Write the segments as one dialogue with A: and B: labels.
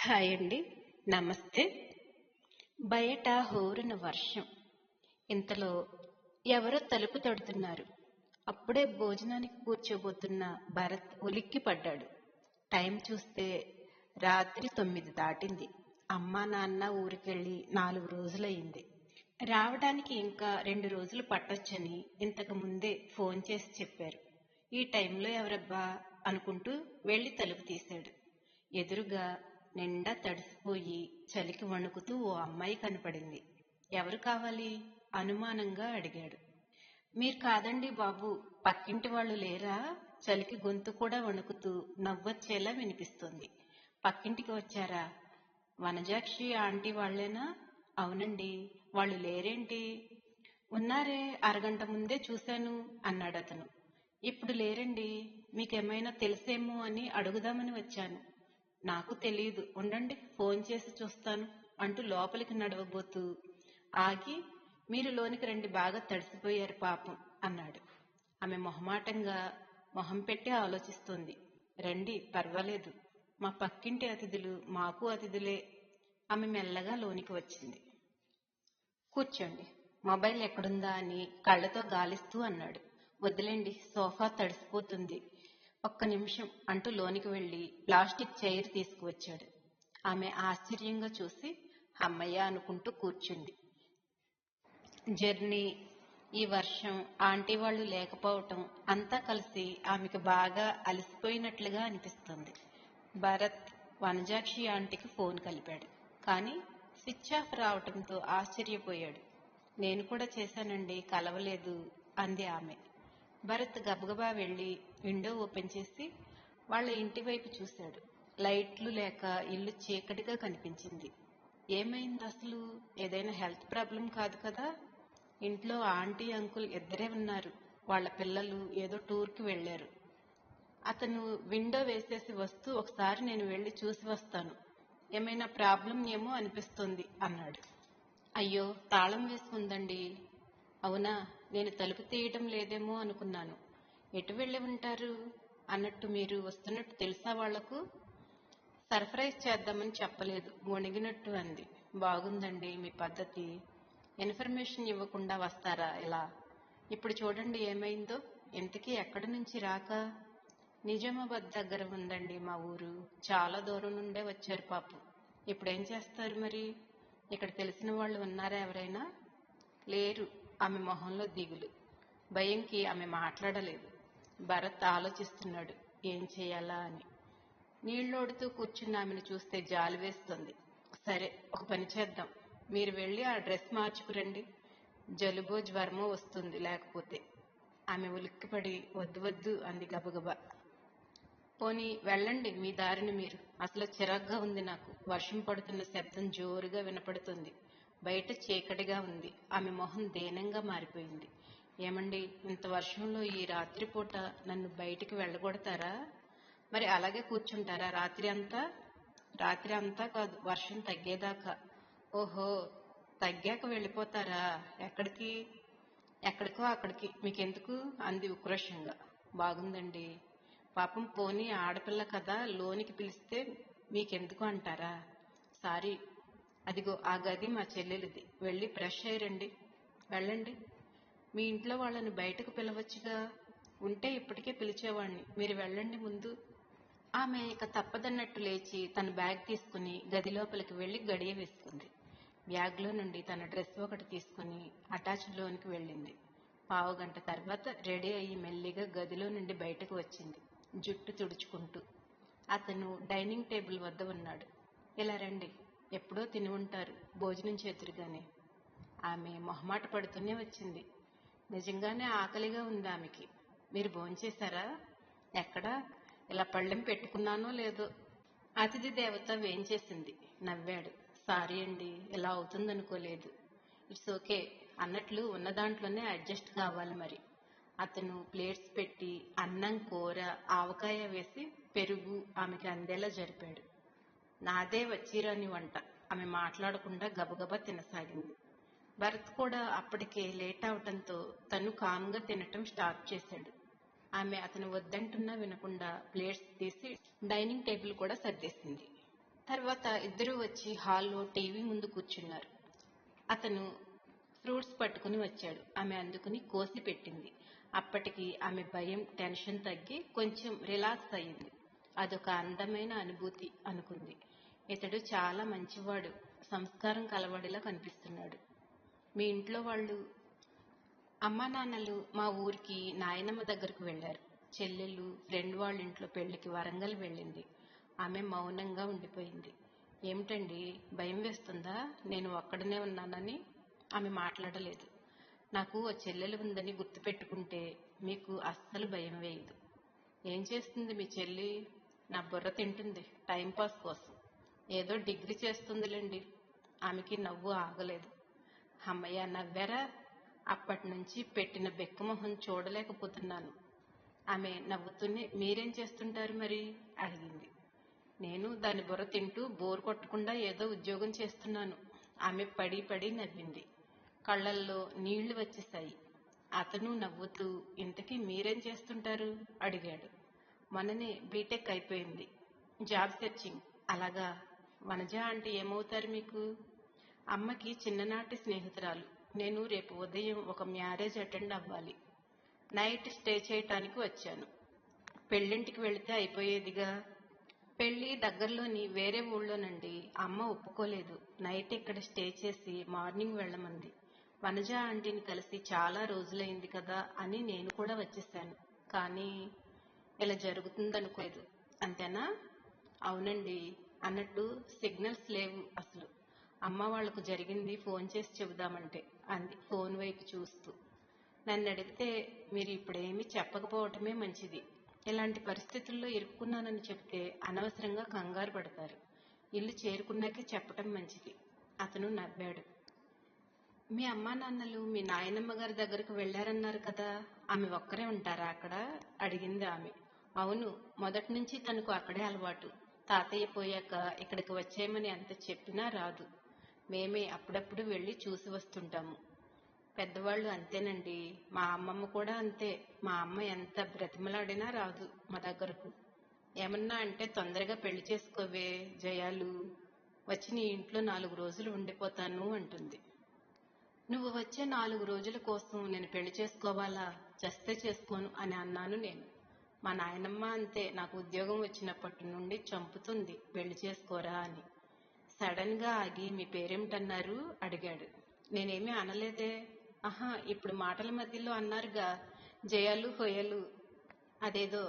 A: Hi అండి. నమస్తే. బయట హోరున వర్షం. ఇంతలో ఎవరో తలుపు తడుతున్నారు. అప్పుడే భోజనానికి కూర్చోబోతున్న భరత్ ఉలిక్కి పడ్డాడు. టైం చూస్తే రాత్రి 9 దాటింది. అమ్మా నాన్న ఊరికెళ్ళి 4 రోజులయ్యింది. రావడానికి ఇంకా 2 రోజులు పట్టొచ్చని ఇంతకు ముందే ఫోన్ చేసి చెప్పారు. ఈ టైంలో ఎవరబ్బా అనుకుంటూ వెళ్లి తలుపు తీశాడు. ఎదురుగా నిండా తడిసిపోయి చలికి వణుకుతూ ఓ అమ్మాయి కనపడింది. ఎవరు కావాలి? అనుమానంగా అడిగాడు. మీరు కాదండి బాబు, పక్కింటి వాళ్ళు లేరా? చలికి గొంతు కూడా వణుకుతూ నవ్వొచ్చేలా వినిపిస్తోంది. పక్కింటికి వచ్చారా? వనజాక్షి ఆంటీ వాళ్లేనా? అవునండి. వాళ్ళు లేరేంటి? ఉన్నారే, అరగంట ముందే చూశాను అన్నాడతను. ఇప్పుడు లేరండి. మీకేమైనా తెలిసేమో అని అడుగుదామని వచ్చాను. నాకు తెలియదు, ఉండండి ఫోన్ చేసి చూస్తాను అంటూ లోపలికి నడవబోతూ ఆగి, మీరు లోనికి రండి, బాగా తడిసిపోయారు పాపం అన్నాడు. ఆమె మొహమాటంగా మొహం పెట్టి ఆలోచిస్తోంది. రండి, పర్వాలేదు, మా పక్కింటి అతిథులు మాకు అతిథులే. ఆమె మెల్లగా లోనికి వచ్చింది. కూర్చోండి, మొబైల్ ఎక్కడుందా అని కళ్ళతో గాలిస్తూ అన్నాడు. వదిలేండి, సోఫా తడిసిపోతుంది. ఒక్క నిమిషం అంటూ లోనికి వెళ్లి ప్లాస్టిక్ చైర్ తీసుకువచ్చాడు. ఆమె ఆశ్చర్యంగా చూసి అమ్మయ్య అనుకుంటూ కూర్చుంది. జర్నీ, ఈ వర్షం, ఆంటీ వాళ్ళు లేకపోవటం అంతా కలిసి ఆమెకు బాగా అలసిపోయినట్లుగా అనిపిస్తుంది. భరత్ వనజాక్షి ఆంటీకి ఫోన్ కలిపాడు. కానీ స్విచ్ ఆఫ్ రావటంతో ఆశ్చర్యపోయాడు. నేను కూడా చేశానండి, కలవలేదు అంది ఆమె. భరత్ గబగబా వెళ్లి విండో ఓపెన్ చేసి వాళ్ళ ఇంటి వైపు చూశాడు. లైట్లు లేక ఇల్లు చీకటిగా కనిపించింది. ఏమైంది అసలు? ఏదైనా హెల్త్ ప్రాబ్లం కాదు కదా? ఇంట్లో ఆంటీ అంకుల్ ఇద్దరే ఉన్నారు. వాళ్ళ పిల్లలు ఏదో టూర్కి వెళ్లారు. అతను విండో వేసేసి వస్తూ ఒకసారి నేను వెళ్లి చూసి వస్తాను, ఏమైనా ప్రాబ్లం ఏమో అనిపిస్తుంది అన్నాడు. అయ్యో, తాళం వేసి ఉందండి. అవునా? నేను తలుపు తీయటం లేదేమో అనుకున్నాను. ఎటు వెళ్ళి ఉంటారు? అన్నట్టు మీరు వస్తున్నట్టు తెలుసా వాళ్లకు? సర్ప్రైజ్ చేద్దామని చెప్పలేదు, వణిగినట్టు అంది. బాగుందండి మీ పద్ధతి. ఇన్ఫర్మేషన్ ఇవ్వకుండా వస్తారా ఇలా? ఇప్పుడు చూడండి ఏమైందో. ఇంతకీ ఎక్కడి నుంచి రాక? నిజామాబాద్ దగ్గర ఉందండి మా ఊరు. చాలా దూరం నుండే వచ్చారు పాపం. ఇప్పుడేం చేస్తారు మరి? ఇక్కడ తెలిసిన వాళ్ళు ఉన్నారా ఎవరైనా? లేరు. ఆమె మొహంలో దిగులు. భయంకి ఆమె మాట్లాడలేదు. భరత్ ఆలోచిస్తున్నాడు ఏం చేయాలా అని. నీళ్లోడుతూ కూర్చున్న ఆమెను చూస్తే జాలి వేస్తుంది. సరే, ఒక పని చేద్దాం. మీరు వెళ్ళి ఆ డ్రెస్ మార్చుకురండి. జలుబో జ్వరమో వస్తుంది లేకపోతే. ఆమె ఉలిక్కిపడి వద్దు వద్దు అంది గబగబా. పోనీ వెళ్ళండి మీ దారిని మీరు. అసలు చిరాగ్గా ఉంది నాకు. వర్షం పడుతున్న శబ్దం జోరుగా వినపడుతుంది. బయట చీకటిగా ఉంది. ఆమె మొహం దీనంగా మారిపోయింది. ఏమండి, ఇంత వర్షంలో ఈ రాత్రిపూట నన్ను బయటికి వెళ్ళగొడతారా? మరి అలాగే కూర్చుంటారా రాత్రి అంతా? రాత్రి అంతా కాదు, వర్షం తగ్గేదాకా. ఓహో, తగ్గాక వెళ్ళిపోతారా? ఎక్కడికి? ఎక్కడికో అక్కడికి, మీకెందుకు అంది ఉక్రోషంగా. బాగుందండి. పాపం, పోనీ ఆడపిల్ల కదా, లోనికి పిలిస్తే మీకెందుకు అంటారా? సారీ. అదిగో ఆ గది మా చెల్లెలిది. వెళ్ళి ఫ్రెష్ అయ్యిరండి. వెళ్ళండి. మీ ఇంట్లో వాళ్ళని బయటకు పిలవచ్చుగా. ఉంటే ఇప్పటికే పిలిచేవాణ్ణి. మీరు వెళ్ళండి ముందు. ఆమె ఇక తప్పదన్నట్టు లేచి తన బ్యాగ్ తీసుకుని గది లోపలికి వెళ్లి గడియ వేసుకుంది. బ్యాగ్లో నుండి తన డ్రెస్ ఒకటి తీసుకుని అటాచ్లోనికి వెళ్ళింది. పావుగంట తర్వాత రెడీ అయ్యి మెల్లిగా గదిలో నుండి బయటకు వచ్చింది, జుట్టు తుడుచుకుంటూ. అతను డైనింగ్ టేబుల్ వద్ద ఉన్నాడు. ఇలా రండి, ఎప్పుడో తిని ఉంటారు భోజనం చేతురుగానే. ఆమె మొహమాట పడుతూనే వచ్చింది. నిజంగానే ఆకలిగా ఉంది ఆమెకి. మీరు భోంచేశారా? ఎక్కడా? ఇలా పళ్ళెం పెట్టుకున్నానో లేదో. అతిథి దేవత వేంచేసింది. నవ్వాడు. సారీ అండి, ఇలా అవుతుందనుకోలేదు. ఇట్స్ ఓకే అన్నట్లు ఉన్న దాంట్లోనే అడ్జస్ట్ కావాలి మరి. అతను ప్లేట్స్ పెట్టి అన్నం, కూర, ఆవకాయ వేసి పెరుగు ఆమెకి అందేలా జరిపాడు. నాదే వచ్చిరాని వంట. ఆమె మాట్లాడకుండా గబగబా తినసాగింది. భరత్ కూడా అప్పటికే లేట్ అవటంతో తను కామ్గా తినటం స్టార్ట్ చేశాడు. ఆమె అతను వద్దంటున్నా వినకుండా ప్లేట్స్ తీసి డైనింగ్ టేబుల్ కూడా సర్దేసింది. తర్వాత ఇద్దరూ వచ్చి హాల్లో టీవీ ముందు కూర్చున్నారు. అతను ఫ్రూట్స్ పట్టుకుని వచ్చాడు. ఆమె అందుకుని కోసి పెట్టింది. అప్పటికి ఆమె భయం, టెన్షన్ తగ్గి కొంచెం రిలాక్స్ అయ్యింది. అదొక అందమైన అనుభూతి అనుకుంది. ఇతడు చాలా మంచివాడు, సంస్కారం కలవాడిలా కనిపిస్తున్నాడు. మీ ఇంట్లో వాళ్ళు? అమ్మా నాన్నలు మా ఊరికి నాయనమ్మ దగ్గరకు వెళ్లారు. చెల్లెళ్ళు ఫ్రెండ్ వాళ్ళ ఇంట్లో పెళ్లికి వరంగల్ వెళ్ళింది. ఆమె మౌనంగా ఉండిపోయింది. ఏమిటండి, భయం వేస్తుందా నేను ఒక్కడనే ఉన్నానని? ఆమె మాట్లాడలేదు. నాకు ఓ చెల్లెలు ఉందని గుర్తుపెట్టుకుంటే మీకు అస్సలు భయం వేయదు. ఏం చేస్తుంది మీ చెల్లి? నా బుర్ర తింటుంది, టైంపాస్ కోసం. ఏదో డిగ్రీ చేస్తుందిలేండి. ఆమెకి నవ్వు ఆగలేదు. అమ్మయ్య, నవ్వారా? అప్పటి నుంచి పెట్టిన బెక్కమొహం చూడలేకపోతున్నాను. ఆమె నవ్వుతూనే మీరేం చేస్తుంటారు మరి అడిగింది. నేను దాని బుర్ర తింటూ బోర్ కొట్టకుండా ఏదో ఉద్యోగం చేస్తున్నాను. ఆమె పడి పడి నవ్వింది. కళ్ళల్లో నీళ్లు వచ్చేశాయి. అతను నవ్వుతూ ఇంతకీ మీరేం చేస్తుంటారు అడిగాడు. మొన్ననే బీటెక్ అయిపోయింది, జాబ్ సెర్చింగ్. అలాగా? వనజ అంటే ఏమవుతారు మీకు? అమ్మకి చిన్ననాటి స్నేహితురాలు. నేను రేపు ఉదయం ఒక మ్యారేజ్ అటెండ్ అవ్వాలి. నైట్ స్టే చేయటానికి వచ్చాను. పెళ్ళింటికి వెళితే అయిపోయేదిగా. పెళ్లి దగ్గరలోని వేరే ఊళ్ళోనండి. అమ్మ ఒప్పుకోలేదు. నైట్ ఇక్కడ స్టే చేసి మార్నింగ్ వెళ్ళమంది. వనజ ఆంటీని కలిసి చాలా రోజులైంది కదా అని నేను కూడా వచ్చేసాను. కానీ ఇలా జరుగుతుందనుకోలేదు. అంతేనా? అవునండి. అన్నట్టు సిగ్నల్స్ లేవు అసలు. అమ్మ వాళ్లకు జరిగింది ఫోన్ చేసి చెబుదామంటే అంది ఫోన్ వైపు చూస్తూ. నన్ను అడిగితే మీరు ఇప్పుడేమీ చెప్పకపోవటమే మంచిది. ఇలాంటి పరిస్థితుల్లో ఇరుక్కున్నానని చెప్తే అనవసరంగా కంగారు పడతారు. ఇల్లు చేరుకున్నాకే చెప్పటం మంచిది. అతను నవ్వాడు. మీ అమ్మా నాన్నలు మీ నాయనమ్మ గారి దగ్గరకు వెళ్లారన్నారు కదా, ఆమె ఒక్కరే ఉంటారా అక్కడ అడిగింది ఆమె. అవును, మొదటి నుంచి తనకు అక్కడే అలవాటు. తాతయ్య పోయాక ఇక్కడికి వచ్చేయమని ఎంత చెప్పినా రాదు. మేమే అప్పుడప్పుడు వెళ్ళి చూసి వస్తుంటాము. పెద్దవాళ్ళు అంతేనండి. మా అమ్మమ్మ కూడా అంతే. మా అమ్మ ఎంత బ్రతిమలాడినా రాదు మా దగ్గరకు. ఏమన్నా అంటే తొందరగా పెళ్లి చేసుకోవే జయాలు, వచ్చి నీ ఇంట్లో 4 రోజులు ఉండిపోతాను అంటుంది. నువ్వు వచ్చే 4 రోజుల కోసం నేను పెళ్లి చేసుకోవాలా? చస్తే చేసుకోను అని అన్నాను నేను. మా నాయనమ్మ అంతే, నాకు ఉద్యోగం వచ్చినప్పటి నుండి చంపుతుంది పెళ్లి చేసుకోరా అని. సడన్ గా ఆగి మీ పేరేమిటన్నారు అడిగాడు. నేనేమీ అనలేదే. ఆహా, ఇప్పుడు మాటల మధ్యలో అన్నారుగా, జయాలు హొయలు అదేదో.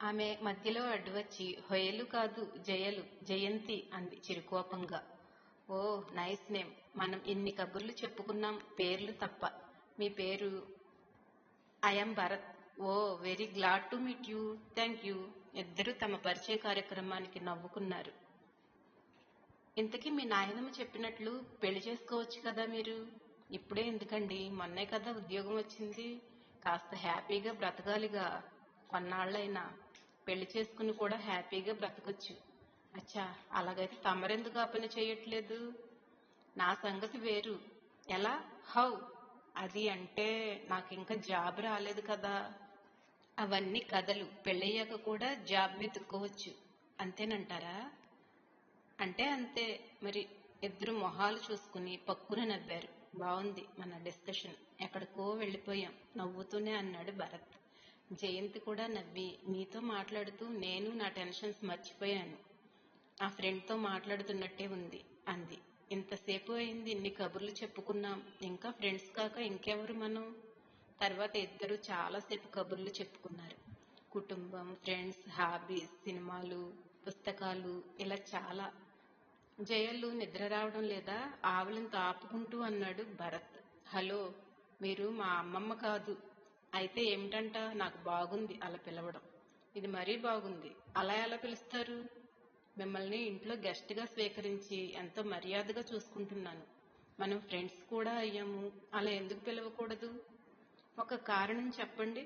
A: ఆమె మధ్యలో అడ్డువచ్చి హొయలు కాదు జయలు, జయంతి అంది చిరుకోపంగా. ఓ, నైస్ నేమ్. మనం ఇన్ని కబుర్లు చెప్పుకున్నాం, పేర్లు తప్ప. మీ పేరు? I'm Bharat. Oh, very glad to meet you. Thank you. ఇద్దరూ తమ పరిచయ కార్యక్రమానికి నవ్వుకున్నారు. ఇంతకీ మీ నాయనమ్మ చెప్పినట్లు పెళ్లి చేసుకోవచ్చు కదా మీరు? ఇప్పుడే ఎందుకండి, మొన్నే కదా ఉద్యోగం వచ్చింది. కాస్త హ్యాపీగా బ్రతకాలిగా. కొన్నాళ్ళైనా పెళ్లి చేసుకుని కూడా హ్యాపీగా బ్రతకొచ్చు. అచ్చా, అలాగైతే తమరెందుకు ఆ పని చేయట్లేదు? నా సంగతి వేరు. ఎలా? హౌ? అది అంటే నాకు ఇంకా జాబ్ రాలేదు కదా. అవన్నీ కథలు. పెళ్ళయ్యాక కూడా జాబ్ వెతుక్కోవచ్చు అంతేనంటారా? అంటే అంతే మరి. ఇద్దరు మొహాలు చూసుకుని పక్కున నవ్వారు. బాగుంది మన డిస్కషన్. ఎక్కడికో వెళ్ళిపోయాం నవ్వుతూనే అన్నాడు భరత్. జయంతి కూడా నవ్వి నీతో మాట్లాడుతూ నేను నా టెన్షన్స్ మర్చిపోయాను. ఆ ఫ్రెండ్తో మాట్లాడుతున్నట్టే ఉంది అంది. ఇంతసేపు అయింది, ఇన్ని కబుర్లు చెప్పుకున్నాం. ఇంకా ఫ్రెండ్స్ కాక ఇంకెవరు మనం? తర్వాత ఇద్దరు చాలాసేపు కబుర్లు చెప్పుకున్నారు. కుటుంబం, ఫ్రెండ్స్, హాబీస్, సినిమాలు, పుస్తకాలు, ఇలా చాలా. జయలు నిద్ర రావడం లేదా ఆవులను ఆపుకుంటూ అన్నాడు భరత్. హలో, మీరు మా అమ్మమ్మ కాదు. అయితే ఏమిటంట? నాకు బాగుంది అలా పిలవడం. ఇది మరీ బాగుంది. అలా ఎలా పిలుస్తారు? మిమ్మల్ని ఇంట్లో గెస్ట్గా స్వీకరించి ఎంతో మర్యాదగా చూసుకుంటున్నాను. మనం ఫ్రెండ్స్ కూడా అయ్యాము. అలా ఎందుకు పిలవకూడదు? ఒక కారణం చెప్పండి.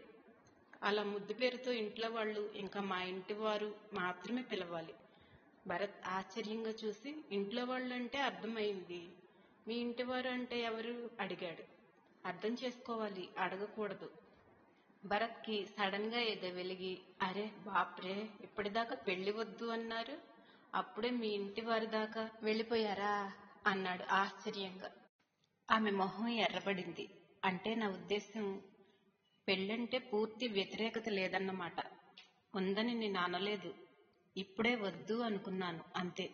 A: అలా ముద్దు పేరుతో ఇంట్లో వాళ్ళు, ఇంకా మా ఇంటి వారు మాత్రమే పిలవాలి. భరత్ ఆశ్చర్యంగా చూసి ఇంట్లో వాళ్ళు అంటే అర్థమైంది, మీ ఇంటివారు అంటే ఎవరు అడిగాడు. అర్థం చేసుకోవాలి, అడగకూడదు. భరత్కి సడన్ గా ఏదో వెలిగి, అరే బాప్రే, ఇప్పటిదాకా పెళ్లి వద్దు అన్నారు, అప్పుడే మీ ఇంటి వారి దాకా వెళ్ళిపోయారా అన్నాడు ఆశ్చర్యంగా. ఆమె మొహం ఎర్రబడింది. అంటే నా ఉద్దేశం పెళ్ళంటే పూర్తి వ్యతిరేకత లేదన్నమాట. ఉందని నేను అనలేదు. ఇప్పుడే వద్దు అనుకున్నాను అంతే.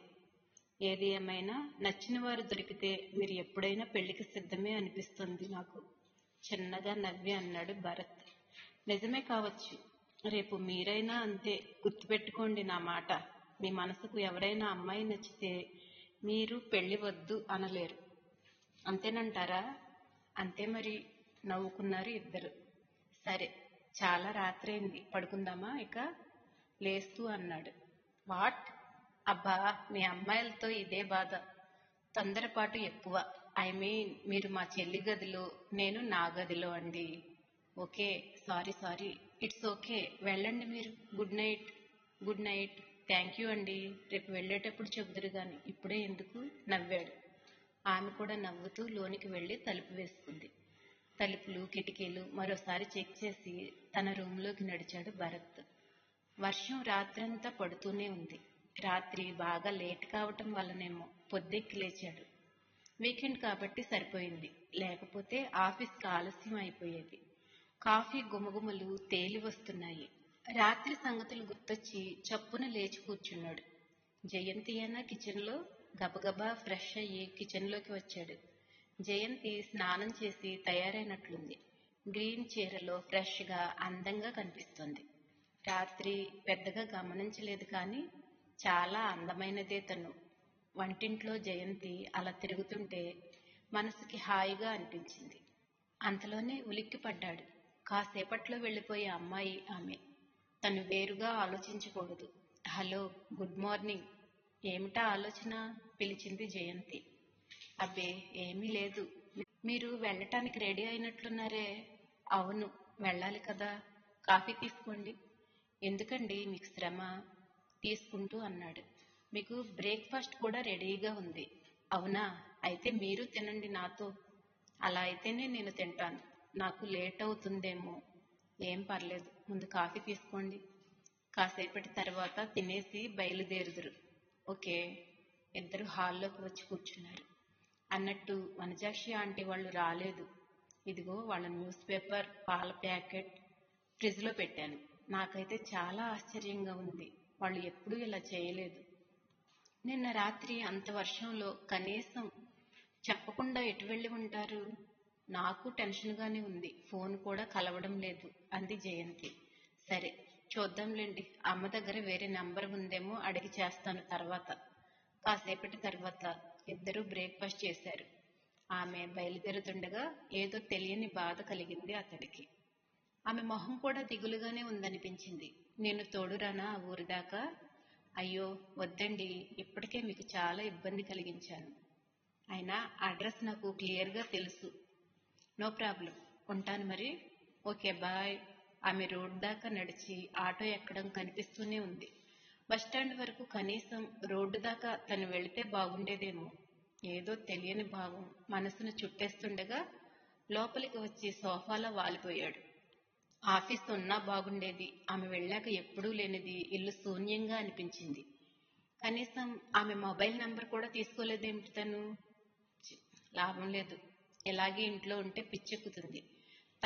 A: ఏది ఏమైనా నచ్చిన వారు దొరికితే మీరు ఎప్పుడైనా పెళ్లికి సిద్ధమే అనిపిస్తుంది నాకు చిన్నగా నవ్వి అన్నాడు భరత్. నిజమే కావచ్చు. రేపు మీరైనా అంతే. గుర్తుపెట్టుకోండి నా మాట. మీ మనసుకు ఎవరైనా అమ్మాయి నచ్చితే మీరు పెళ్లి వద్దు అనలేరు. అంతేనంటారా? అంతే మరి నవ్వుకున్నారు ఇద్దరు. సరే, చాలా రాత్రైంది, పడుకుందామా ఇక లేస్తూ అన్నాడు. వాట్? అబ్బా, మీ అమ్మాయిలతో ఇదే బాధ. తొందరపాటు ఎక్కువ. ఐ మీన్ మీరు మా చెల్లి గదిలో, నేను నా గదిలో అండి. Okay, sorry sorry. It's okay, వెళ్ళండి మీరు. Good night. Good night. Thank you అండి. రేపు వెళ్ళేటప్పుడు చెబుదురు గాని ఇప్పుడే ఎందుకు నవ్వాడు. ఆమె కూడా నవ్వుతూ లోనికి వెళ్లి తలుపు వేసుకుంది. తలుపులు కిటికీలు మరోసారి చెక్ చేసి తన రూంలోకి నడిచాడు భరత్. వర్షం రాత్రంతా పడుతూనే ఉంది. రాత్రి బాగా లేట్ కావటం వల్లనేమో పొద్దెక్కి లేచాడు. వీకెండ్ కాబట్టి సరిపోయింది. లేకపోతే ఆఫీస్కి ఆలస్యం అయిపోయేది. కాఫీ గుమగుమలు తేలి వస్తున్నాయి. రాత్రి సంగతులు గుర్తొచ్చి చప్పున లేచి కూర్చున్నాడు. జయంతియేనా కిచెన్లో? గబగబా ఫ్రెష్ అయ్యి కిచెన్లోకి వచ్చాడు. జయంతి స్నానం చేసి తయారైనట్లుంది. గ్రీన్ చీరలో ఫ్రెష్గా అందంగా కనిపిస్తుంది. రాత్రి పెద్దగా గమనించలేదు కానీ చాలా అందమైనదే తను. వంటింట్లో జయంతి అలా తిరుగుతుంటే మనసుకి హాయిగా అనిపించింది. అంతలోనే ఉలిక్కిపడ్డాడు. కాసేపట్లో వెళ్ళిపోయే అమ్మాయి ఆమె. తను వేరుగా ఆలోచించకూడదు. Hello, good morning. ఏమిటా ఆలోచన? పిలిచింది జయంతి. అబ్బే, ఏమీ లేదు. మీరు వెళ్ళటానికి రెడీ అయినట్లున్నారే. అవును, వెళ్ళాలి కదా. కాఫీ తీసుకోండి. ఎందుకండి మీకు శ్రమ? తీసుకుంటూ అన్నాడు. మీకు బ్రేక్ఫాస్ట్ కూడా రెడీగా ఉంది. అవునా? అయితే మీరు తినండి నాతో. అలా అయితేనే నేను తింటాను. నాకు లేట్ అవుతుందేమో. ఏం పర్లేదు, ముందు కాఫీ తీసుకోండి. కాసేపటి తర్వాత తినేసి బయలుదేరుదురు. ఓకే. ఇద్దరు హాల్లోకి వచ్చి కూర్చున్నారు. అన్నట్టు వనజాక్షి ఆంటీ వాళ్ళు రాలేదు. ఇదిగో వాళ్ళ న్యూస్ పేపర్, పాల ప్యాకెట్ ఫ్రిడ్జ్లో పెట్టాను. నాకైతే చాలా ఆశ్చర్యంగా ఉంది. వాళ్ళు ఎప్పుడూ ఇలా చేయలేదు. నిన్న రాత్రి అంత వర్షంలో కనీసం చెప్పకుండా ఎటు వెళ్ళి ఉంటారు? నాకు టెన్షన్గానే ఉంది. ఫోన్ కూడా కలవడం లేదు అంది జయంతి. సరే, చూద్దాంలేండి. అమ్మ దగ్గర వేరే నంబర్ ఉందేమో అడిగి చేస్తాను తర్వాత. కాసేపటి తర్వాత ఇద్దరూ బ్రేక్ఫాస్ట్ చేశారు. ఆమె బయలుదేరుతుండగా ఏదో తెలియని బాధ కలిగింది అతడికి. ఆమె మొహం కూడా దిగులుగానే ఉందనిపించింది. నేను తోడురానా ఆ ఊరి దాకా? అయ్యో వద్దండి, ఇప్పటికే మీకు చాలా ఇబ్బంది కలిగించాను. అయినా అడ్రస్ నాకు క్లియర్గా తెలుసు. నో ప్రాబ్లం, ఉంటాను మరి. Okay, bye. ఆమె రోడ్ దాకా నడిచి ఆటో ఎక్కడం కనిపిస్తూనే ఉంది. బస్టాండ్ వరకు కనీసం రోడ్డు దాకా తను వెళితే బాగుండేదేమో. ఏదో తెలియని భావం మనసును చుట్టేస్తుండగా లోపలికి వచ్చి సోఫాలో వాలిపోయాడు. ఆఫీస్ ఉన్నా బాగుండేది. ఆమె వెళ్ళాక ఎప్పుడూ లేనిది ఇల్లు శూన్యంగా అనిపించింది. కనీసం ఆమె మొబైల్ నంబర్ కూడా తీసుకోలేదేమిటి తను? లాభం లేదు. ఇలాగే ఇంట్లో ఉంటే పిచ్చెక్కుతుంది.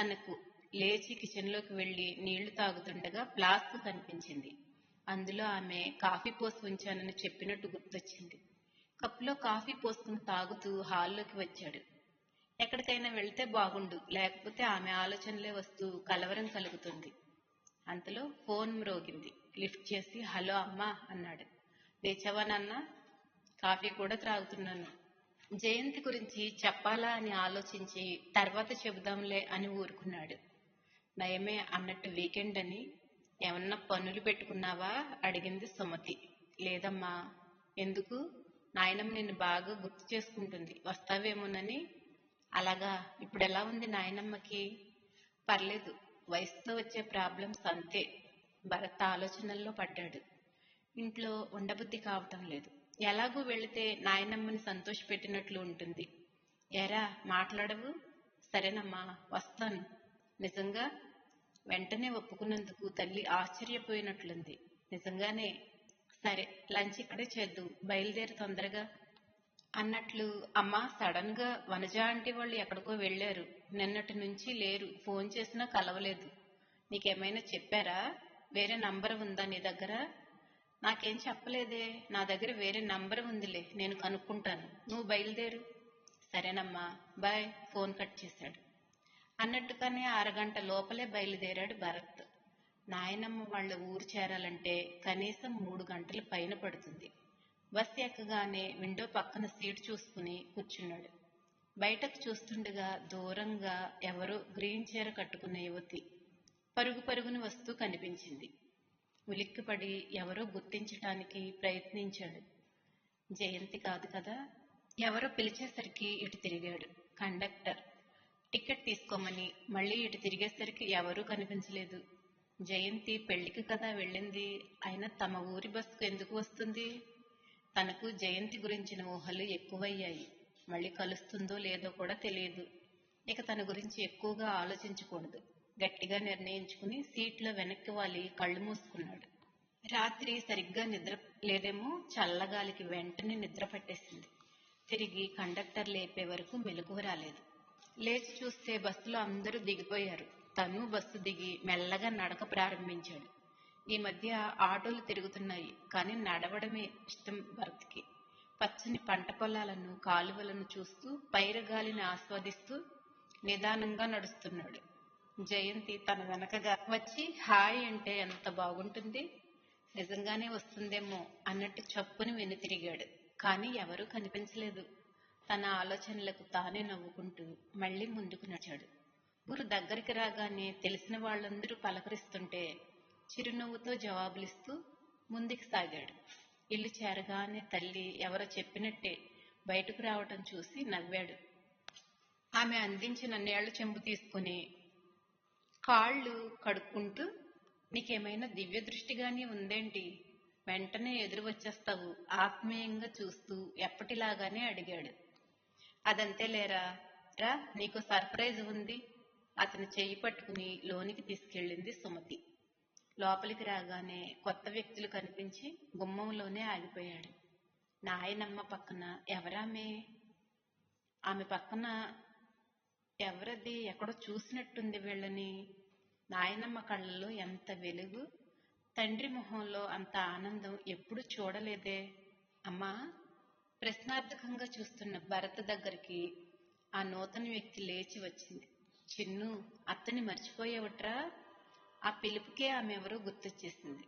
A: తనకు లేచి కిచెన్లోకి వెళ్లి నీళ్లు తాగుతుండగా ఫ్లాస్క్ కనిపించింది. అందులో ఆమె కాఫీ పోసి ఉంచానని చెప్పినట్టు గుర్తొచ్చింది. కప్పులో కాఫీ పోసుకుని తాగుతూ హాల్లోకి వచ్చాడు. ఎక్కడికైనా వెళ్తే బాగుండు, లేకపోతే ఆమె ఆలోచనలే వస్తూ కలవరం కలుగుతుంది. అంతలో ఫోన్ మ్రోగింది. లిఫ్ట్ చేసి హలో అమ్మా అన్నాడు. లేచావా నాన్న? కాఫీ కూడా త్రాగుతున్నాను. జయంతి గురించి చెప్పాలా అని ఆలోచించి తర్వాత చెబుదాంలే అని ఊరుకున్నాడు. నయమే అన్నట్టు వీకెండ్ అని ఏమన్నా పనులు పెట్టుకున్నావా అడిగింది సుమతి. లేదమ్మా. ఎందుకు? నాయనమ్మ నిన్ను బాగా గుర్తు చేసుకుంటుంది, వస్తావేమోనని. అలాగా? ఇప్పుడు ఎలా ఉంది నాయనమ్మకి? పర్లేదు, వయసుతో వచ్చే ప్రాబ్లమ్స్ అంతే. భరత్ ఆలోచనల్లో పడ్డాడు. ఇంట్లో ఉండబుద్ధి కావటం లేదు. ఎలాగూ వెళితే నాయనమ్మని సంతోషపెట్టినట్లు ఉంటుంది. ఎరా మాట్లాడవు? సరేనమ్మా, వస్తాను. నిజంగా? వెంటనే ఒప్పుకున్నందుకు తల్లి ఆశ్చర్యపోయినట్లుంది. నిజంగానే? సరే, లంచ్ ఇక్కడే చేద్దు, బయలుదేరి తొందరగా అన్నట్లు. అమ్మా, సడన్ గా వనజ ఆంటీ వాళ్ళు ఎక్కడికో వెళ్ళారు, నిన్నటి నుంచి లేరు, ఫోన్ చేసినా కలవలేదు. నీకేమైనా చెప్పారా? వేరే నంబర్ ఉందా నీ దగ్గర? నాకేం చెప్పలేదే, నా దగ్గర వేరే నంబర్ ఉందిలే, నేను కనుక్కుంటాను, నువ్వు బయలుదేరు. సరేనమ్మా, బాయ్. ఫోన్ కట్ చేశాడు. అన్నట్టుగానే అరగంట లోపలే బయలుదేరాడు భరత్. నాయనమ్మ వాళ్ళ ఊరు చేరాలంటే కనీసం 3 గంటల పైన పడుతుంది. బస్ ఎక్కగానే విండో పక్కన సీటు చూసుకుని కూర్చున్నాడు. బయటకు చూస్తుండగా దూరంగా ఎవరో గ్రీన్ చీర కట్టుకున్న యువతి పరుగు పరుగున వస్తూ కనిపించింది. ఉలిక్కిపడి ఎవరో గుర్తించటానికి ప్రయత్నించాడు. జయంతి కాదు కదా. ఎవరో పిలిచేసరికి ఇటు తిరిగాడు. కండక్టర్. టికెట్ తీసుకోమని. మళ్ళీ ఇటు తిరిగేసరికి ఎవరూ కనిపించలేదు. జయంతి పెళ్లికి కదా వెళ్ళింది, అయినా తమ ఊరి బస్సుకు ఎందుకు వస్తుంది? తనకు జయంతి గురించిన ఊహలు ఎక్కువయ్యాయి. మళ్ళీ కలుస్తుందో లేదో కూడా తెలియదు. ఇక తన గురించి ఎక్కువగా ఆలోచించకూడదు. గట్టిగా నిర్ణయించుకుని సీట్లో వెనక్కి వాలి కళ్ళు మూసుకున్నాడు. రాత్రి సరిగ్గా నిద్ర లేదేమో, చల్లగాలికి వెంటనే నిద్ర పట్టేసింది. తిరిగి కండక్టర్ లేపే వరకు మెలకువ రాలేదు. లేచి చూస్తే బస్సులో అందరూ దిగిపోయారు. తను బస్సు దిగి మెల్లగా నడక ప్రారంభించాడు. ఈ మధ్య ఆటోలు తిరుగుతున్నాయి, కానీ నడవడమే ఇష్టం భరత్కి. పచ్చని పంట పొలాలను, కాలువలను చూస్తూ పైరగాలిని ఆస్వాదిస్తూ నిదానంగా నడుస్తున్నాడు. జయంతి తన వెనకగా వచ్చి హాయ్ అంటే ఎంత బాగుంటుంది, నిజంగానే వస్తుందేమో అన్నట్టు చప్పుని వెనుతిరిగాడు. కానీ ఎవరూ కనిపించలేదు. తన ఆలోచనలకు తానే నవ్వుకుంటూ మళ్లీ ముందుకు నడిచాడు. ఊరు దగ్గరికి రాగానే తెలిసిన వాళ్ళందరూ పలకరిస్తుంటే చిరునవ్వుతో జవాబులిస్తూ ముందుకు సాగాడు. ఇల్లు చేరగానే తల్లి ఎవరో చెప్పినట్టే బయటకు రావటం చూసి నవ్వాడు. ఆమె అందించిన నీళ్ల చెంబు తీసుకుని కాళ్ళు కడుక్కుంటూ, నీకేమైనా దివ్య దృష్టిగానే ఉందేంటి, వెంటనే ఎదురు వచ్చేస్తావు ఆత్మీయంగా చూస్తూ ఎప్పటిలాగానే అడిగాడు. అదంతే లేరా, రా, నీకు సర్ప్రైజ్ ఉంది. అతని చెయ్యి పట్టుకుని లోనికి తీసుకెళ్ళింది సుమతి. లోపలికి రాగానే కొత్త వ్యక్తులు కనిపించి గుమ్మంలోనే ఆగిపోయాడు. నాయనమ్మ పక్కన ఎవరామే? ఆమె పక్కన ఎవరది? ఎక్కడో చూసినట్టుంది వీళ్ళని. నాయనమ్మ కళ్ళల్లో ఎంత వెలుగు, తండ్రి మొహంలో అంత ఆనందం ఎప్పుడూ చూడలేదే. అమ్మా, ప్రశ్నార్థకంగా చూస్తున్న భరత్ దగ్గరికి ఆ నూతన వ్యక్తి లేచి వచ్చింది. చిన్ను, అత్తని మర్చిపోయేవట్రా? ఆ పిలుపుకే ఆమె ఎవరో గుర్తొచ్చేసింది.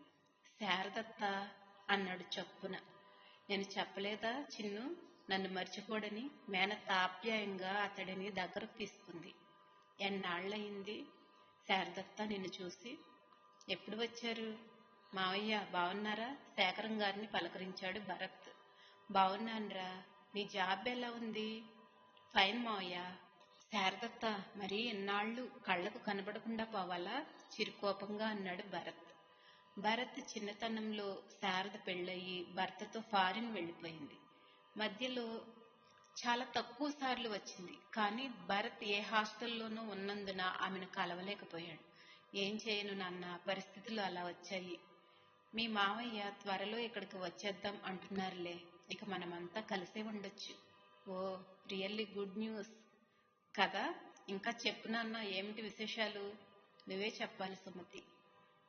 A: శారదత్త అన్నాడు చప్పున. నేను చెప్పలేదా చిన్ను, నన్ను మర్చిపోడని? మేనత్త ఆప్యాయంగా అతడిని దగ్గరకు తీసుకుంది. ఎన్నాళ్ళయింది శారదత్త నిన్ను చూసి? ఎప్పుడు వచ్చారు? మావయ్య బావున్నారా? శేఖరం గారిని పలకరించాడు భరత్. బావున్నాన్రా, నీ జాబ్ ఎలా ఉంది? ఫైన్ మావయ్య. శారదత్త మరీ ఎన్నాళ్ళు కళ్లకు కనబడకుండా పోవాలా? చిరుకోపంగా అన్నాడు భరత్. భరత్ చిన్నతనంలో శారద పెళ్ళయి భర్తతో ఫారిన్ వెళ్ళిపోయింది. మధ్యలో చాలా తక్కువ సార్లు వచ్చింది. కానీ భరత్ ఏ హాస్టల్లోనూ ఉన్నందున ఆమెను కలవలేకపోయాడు. ఏం చేయను నాన్న, పరిస్థితులు అలా వచ్చాయి. మీ మావయ్య త్వరలో ఇక్కడికి వచ్చేద్దాం అంటున్నారులే, ఇక మనమంతా కలిసే ఉండొచ్చు. ఓ, రియల్లీ గుడ్ న్యూస్ కదా. ఇంకా చెప్పు నాన్న, ఏమిటి విశేషాలు? నువ్వే చెప్పాలి సుమతి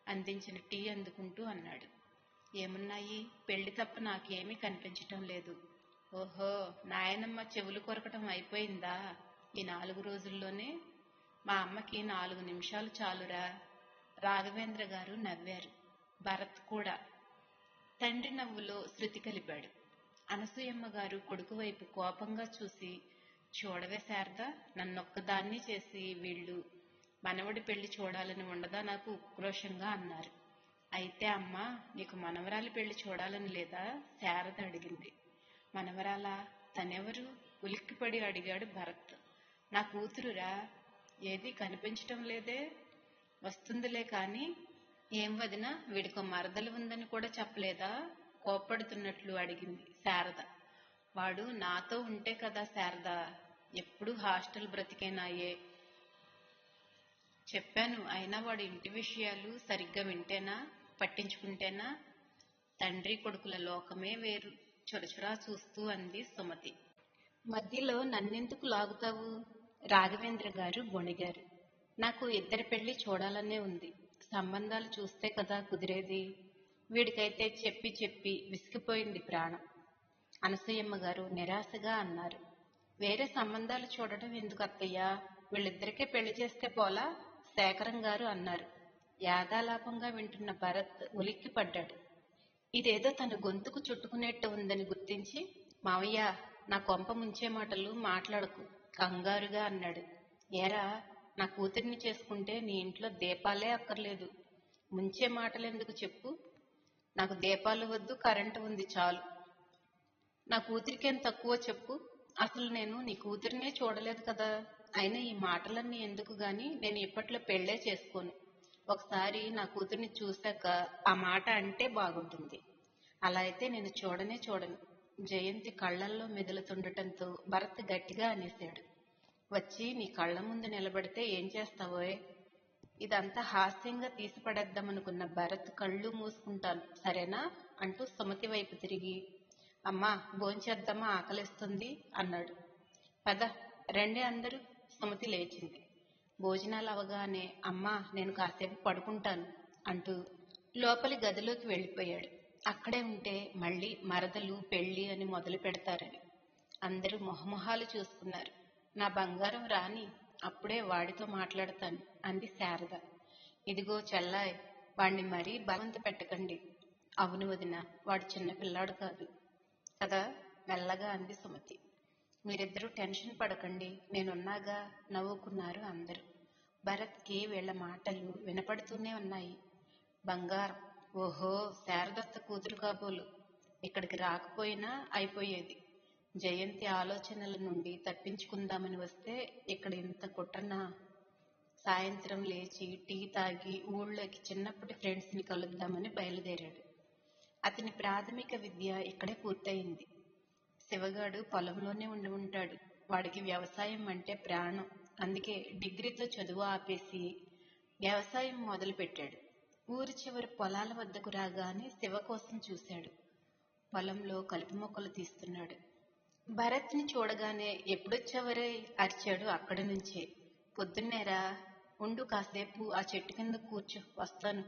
A: అందించిన టీ అందుకుంటూ అన్నాడు. ఏమున్నాయి, పెళ్లి తప్ప నాకేమీ కనిపించటం లేదు. ఓహో, నాయనమ్మ చెవులు కొరకటం అయిపోయిందా ఈ 4 రోజుల్లోనే? మా అమ్మకి 4 నిమిషాలు చాలురా. రాఘవేంద్ర గారు నవ్వారు. భరత్ కూడా తండ్రి నవ్వులో శృతి కలిపాడు. అనసూయమ్మ గారు కొడుకు వైపు కోపంగా చూసి, చూడవే శారద, నన్నొక్కదాన్ని చేసి వీళ్ళు మనవడి పెళ్లి చూడాలని ఉండదా నాకు ఉక్రోషంగా అన్నారు. అయితే అమ్మా, నీకు మనవరాలి పెళ్లి చూడాలని లేదా? శారద అడిగింది. మనవరాలా? తనెవరు? ఉలిక్కిపడి అడిగాడు భరత్. నా కూతురురా. ఏది కనిపించటం లేదే? వస్తుందిలే కాని. ఏం వదినా, వీడికో మరదలు ఉందని కూడా చెప్పలేదా? కోప్పడుతున్నట్లు అడిగింది శారద. వాడు నాతో ఉంటే కదా శారద, ఎప్పుడూ హాస్టల్ బ్రతికేనాయే. చెప్పాను, అయినా వాడు ఇంటి విషయాలు సరిగ్గా వింటేనా, పట్టించుకుంటేనా? తండ్రి కొడుకుల లోకమే వేరు, చొరచురా చూస్తూ అంది సుమతి. మధ్యలో నన్నెందుకు లాగుతావు? రాఘవేంద్ర గారు గొణిగారు. నాకు ఇద్దరి పెళ్లి చూడాలనే ఉంది. సంబంధాలు చూస్తే కదా కుదిరేది. వీడికైతే చెప్పి చెప్పి విసిగిపోయింది ప్రాణం. అనసూయమ్మ గారు నిరాశగా అన్నారు. వేరే సంబంధాలు చూడటం ఎందుకు అత్తయ్యా? వీళ్ళిద్దరికే పెళ్లి చేస్తే పోలా? శేఖరం గారు అన్నారు. యాదాలాపంగా వింటున్న భరత్ ఉలిక్కి పడ్డాడు. ఇదేదో తన గొంతుకు చుట్టుకునేట్టు ఉందని గుర్తించి, మావయ్య, నా కొంప ముంచే మాటలు మాట్లాడకు కంగారుగా అన్నాడు. ఏరా, నా కూతుర్ని చేసుకుంటే నీ ఇంట్లో దీపాలే అక్కర్లేదు. ముంచే మాటలెందుకు చెప్పు? నాకు దీపాలు వద్దు, కరెంటు ఉంది చాలు. నా కూతురికేం తక్కువ చెప్పు? అసలు నేను నీ కూతురినే చూడలేదు కదా. అయినా ఈ మాటలన్నీ ఎందుకు గాని, నేను ఇప్పట్లో పెళ్లే చేసుకోను. ఒకసారి నా కూతుర్ని చూశాక ఆ మాట అంటే బాగుంటుంది. అలా అయితే నేను చూడనే చూడను. జయంతి కళ్లల్లో మెదులుతుండటంతో భరత్ గట్టిగా అనేశాడు. వచ్చి నీ కళ్ల ముందు నిలబడితే ఏం చేస్తావోయ్? ఇదంతా హాస్యంగా తీసిపడేద్దామనుకున్న భరత్ కళ్ళు మూసుకుంటాను సరేనా అంటూ సుమతి వైపు తిరిగి, అమ్మా, భోంచేద్దామా, ఆకలిస్తుంది అన్నాడు. పద రండి అందరూ. సుమతి లేచింది. భోజనాలు అవగానే, అమ్మా, నేను కాసేపు పడుకుంటాను అంటూ లోపలి గదిలోకి వెళ్ళిపోయాడు. అక్కడే ఉంటే మళ్ళీ మరదలు పెళ్లి అని మొదలు పెడతారని. అందరూ మొహమొహాలు చూసుకున్నారు. నా బంగారం రాని, అప్పుడే వాడితో మాట్లాడతాను అంది శారద. ఇదిగో చెల్లాయ్, వాణ్ణి మరీ బలవంత పెట్టకండి. అవును వదిన, వాడు చిన్నపిల్లాడు కాదు కదా, మెల్లగా అంది సుమతి. మీరిద్దరూ టెన్షన్ పడకండి, నేనున్నాగా నవ్వుకున్నారు అందరూ. భరత్కి వీళ్ల మాటలు వినపడుతూనే ఉన్నాయి. బంగారం, ఓహో, శారదత్త కూతురు కాబోలు. ఇక్కడికి రాకపోయినా అయిపోయేది. జయంతి ఆలోచనల నుండి తప్పించుకుందామని వస్తే ఇక్కడ ఇంత కుట్రనా? సాయంత్రం లేచి టీ తాగి ఊళ్ళోకి చిన్నప్పటి ఫ్రెండ్స్ని కలుద్దామని బయలుదేరాడు. అతని ప్రాథమిక విద్య ఇక్కడే పూర్తయింది. శివగాడు పొలంలోనే ఉండి ఉంటాడు. వాడికి వ్యవసాయం అంటే ప్రాణం. అందుకే డిగ్రీతో చదువు ఆపేసి వ్యవసాయం మొదలు పెట్టాడు. ఊరి చివరి పొలాల వద్దకు రాగానే శివ కోసం చూశాడు. పొలంలో కలుపు మొక్కలు తీస్తున్నాడు. భరత్ని చూడగానే ఎప్పుడొచ్చావరే అరిచాడు అక్కడి నుంచే. పొద్దున్నేరా, ఉండు కాసేపు ఆ చెట్టు కింద కూర్చో, వస్తాను.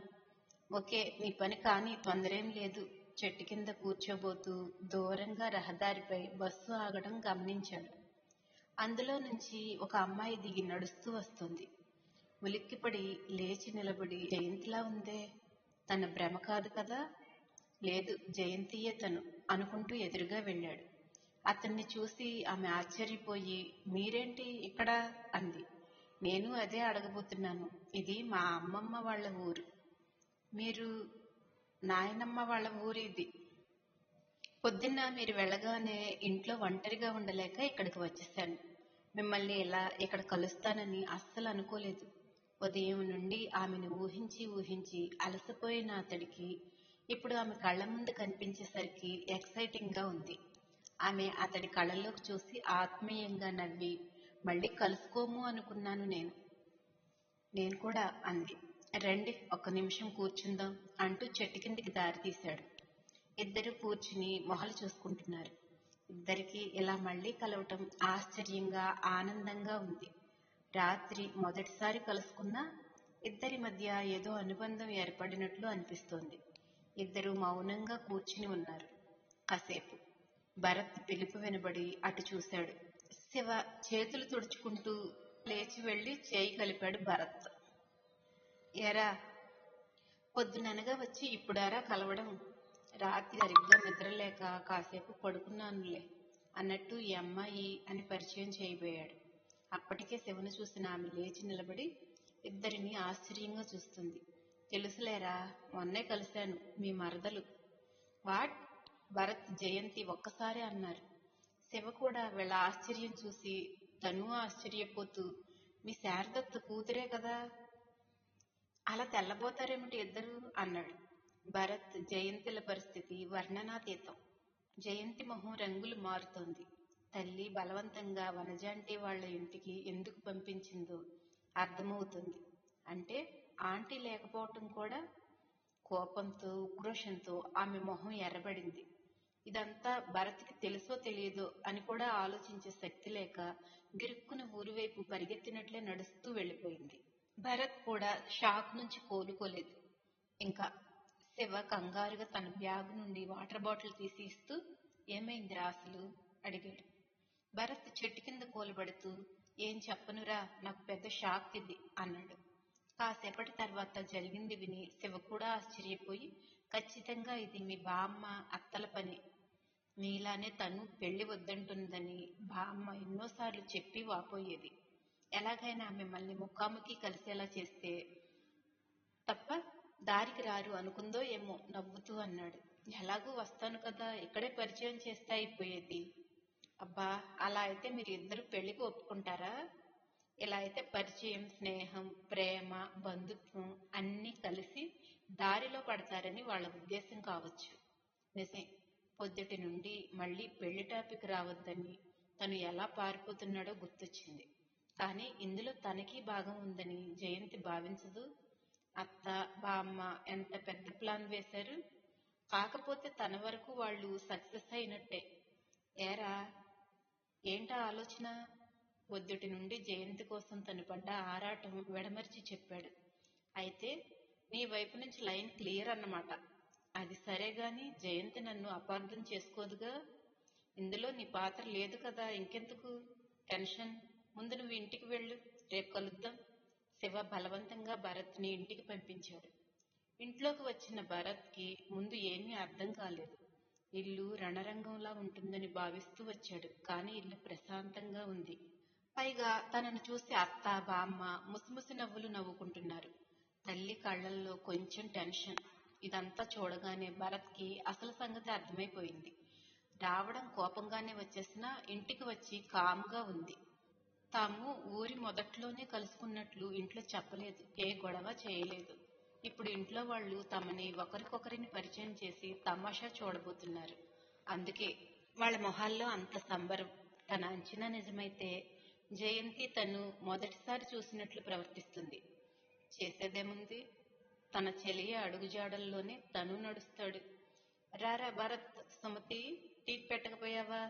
A: ఓకే, నీ పని కానీ, తొందరేం లేదు. చెట్టు కింద కూర్చోబోతూ దూరంగా రహదారిపై బస్సు ఆగడం గమనించాడు. అందులో నుంచి ఒక అమ్మాయి దిగి నడుస్తూ వస్తుంది. ఉలిక్కిపడి లేచి నిలబడి, జయంతిలా ఉందే, తన భ్రమ కాదు కదా? లేదు, జయంతియే తను అనుకుంటూ ఎదురుగా వెళ్ళాడు. అతన్ని చూసి ఆమె ఆశ్చర్యపోయి, మీరేంటి ఇక్కడ అంది. నేను అదే అడగబోతున్నాను. ఇది మా అమ్మమ్మ వాళ్ళ ఊరు. మీరు? నాయనమ్మ వాళ్ళ ఊరు ఇది. పొద్దున్న మీరు వెళ్ళగానే ఇంట్లో ఒంటరిగా ఉండలేక ఇక్కడికి వచ్చేసాను. మిమ్మల్ని ఇలా ఇక్కడ కలుస్తానని అస్సలు అనుకోలేదు. ఉదయం నుండి ఆమెను ఊహించి ఊహించి అలసిపోయిన అతడికి ఇప్పుడు ఆమె కళ్ళ ముందు కనిపించేసరికి ఎక్సైటింగ్గా ఉంది. ఆమె అతడి కళ్ళల్లోకి చూసి ఆత్మీయంగా నవ్వి, మళ్ళీ కలుసుకోము అనుకున్నాను నేను కూడా అంది. రండి, ఒక్క నిమిషం కూర్చుందాం అంటూ చెట్టు కిందికి దారి తీశాడు. ఇద్దరు కూర్చుని మొహలు చూసుకుంటున్నారు. ఇద్దరికి ఇలా మళ్ళీ కలవటం ఆశ్చర్యంగా, ఆనందంగా ఉంది. రాత్రి మొదటిసారి కలుసుకున్నా ఇద్దరి మధ్య ఏదో అనుబంధం ఏర్పడినట్లు అనిపిస్తోంది. ఇద్దరు మౌనంగా కూర్చుని ఉన్నారు కాసేపు. భరత్ పిలుపు వినబడి అటు చూశాడు. శివ చేతులు తుడుచుకుంటూ లేచి వెళ్లి చేయి కలిపాడు భరత్. ఎరా, పొద్దుననగా వచ్చి ఇప్పుడారా కలవడం? రాత్రి సరిగ్గా నిద్రలేక కాసేపు పడుకున్నానులే అన్నట్టు ఈ అమ్మాయి అని పరిచయం చేయబోయాడు. అప్పటికే శివను చూసిన ఆమె లేచి నిలబడి ఇద్దరిని ఆశ్చర్యంగా చూస్తుంది. తెలుసులేరా, మొన్నే కలిశాను, మీ మరదలు. వాట్? భరత్, జయంతి ఒక్కసారి అన్నారు. శివ కూడా వీళ్ళ ఆశ్చర్యం చూసి తను ఆశ్చర్యపోతూ, మీ శారదత్త కూతురే కదా, అలా తెల్లబోతారేమిటి ఇద్దరు అన్నాడు. భరత్, జయంతిల పరిస్థితి వర్ణనాతీతం. జయంతి మొహం రంగులు మారుతోంది. తల్లి బలవంతంగా వనజాంటి వాళ్ల ఇంటికి ఎందుకు పంపించిందో అర్థమవుతుంది. అంటే ఆంటీ లేకపోవటం కూడా కోపంతో ఉక్రోషంతో ఆమె మొహం ఎర్రబడింది. ఇదంతా భరత్కి తెలుసో తెలియదో అని కూడా ఆలోచించే శక్తి లేక గిరుక్కున ఊరివైపు పరిగెత్తినట్లే నడుస్తూ వెళ్ళిపోయింది. భరత్ కూడా షాక్ నుంచి కోలుకోలేదు. ఇంకా శివ కంగారుగా తన బ్యాగ్ నుండి వాటర్ బాటిల్ తీసి ఇస్తూ, ఏమైందిరా అసలు అడిగాడు. భరత్ చెట్టు కింద కూలబడుతూ, ఏం చెప్పనురా, నాకు పెద్ద షాక్ ఇది అన్నాడు. కాసేపటి తర్వాత జరిగింది విని శివ కూడా ఆశ్చర్యపోయి, ఖచ్చితంగా ఇది మీ బామ్మ అత్తల పని. మీలానే తను పెళ్లి వద్దంటుందని బామ్మ ఎన్నోసార్లు చెప్పి వాపోయేది. ఎలాగైనా మిమ్మల్ని ముఖాముఖి కలిసేలా చేస్తే తప్ప దారికి రారు అనుకుందో ఏమో నవ్వుతూ అన్నాడు. ఎలాగూ వస్తాను కదా, ఇక్కడే పరిచయం చేస్తే అయిపోయేది. అబ్బా, అలా అయితే మీరు ఇద్దరు పెళ్లికి ఒప్పుకుంటారా? ఇలా అయితే పరిచయం, స్నేహం, ప్రేమ, బంధుత్వం అన్నీ కలిసి దారిలో పడతారని వాళ్ళ ఉద్దేశం కావచ్చు. నిజమే, పొద్దుటి నుండి మళ్ళీ పెళ్లి టాపిక్ రావద్దని తను ఎలా పారిపోతున్నాడో గుర్తొచ్చింది. కానీ ఇందులో తనకి భాగం ఉందని జయంతి భావించదు. అత్త, బామ్మ ఎంత పెద్ద ప్లాన్ వేశారు. కాకపోతే తన వరకు వాళ్ళు సక్సెస్ అయినట్టే. ఏరా, ఏంటా ఆలోచన? పొద్దుటి నుండి జయంతి కోసం తను పడ్డ ఆరాటం వెడమర్చి చెప్పాడు. అయితే నీ వైపు నుంచి లైన్ క్లియర్ అన్నమాట. అది సరే గాని జయంతి నన్ను అపార్థం చేసుకోదుగా. ఇందులో నీ పాత్ర లేదు కదా, ఇంకెందుకు టెన్షన్. ముందు నువ్వు ఇంటికి వెళ్ళు, రేపు కలుద్దాం. శివ బలవంతంగా భరత్ని ఇంటికి పంపించాడు. ఇంట్లోకి వచ్చిన భరత్కి ముందు ఏమీ అర్థం కాలేదు. ఇల్లు రణరంగంలా ఉంటుందని భావిస్తూ వచ్చాడు. కానీ ఇల్లు ప్రశాంతంగా ఉంది. పైగా తనను చూసి అత్త, బామ్మ ముసిముసి నవ్వులు నవ్వుకుంటున్నారు. తల్లి కళ్ళల్లో కొంచెం టెన్షన్. ఇదంతా చూడగానే భరత్కి అసలు సంగతి అర్థమైపోయింది. రావడం కోపంగానే వచ్చేసినా ఇంటికి వచ్చి కామ్గా ఉంది. తాము ఊరి మొదట్లోనే కలుసుకున్నట్లు ఇంట్లో చెప్పలేదు, ఏ గొడవ చేయలేదు. ఇప్పుడు ఇంట్లో వాళ్ళు తమని ఒకరికొకరిని పరిచయం చేసి తమాషా చూడబోతున్నారు. అందుకే వాళ్ళ మొహాల్లో అంత సంబరం. తన అంచనా నిజమైతే జయంతి తను మొదటిసారి చూసినట్లు ప్రవర్తిస్తుంది. చేసేదేముంది, తన చెలియ అడుగుజాడల్లోనే తను నడుస్తాడు. రారా భరత్, సుమతి టీ పెట్టకపోయావా?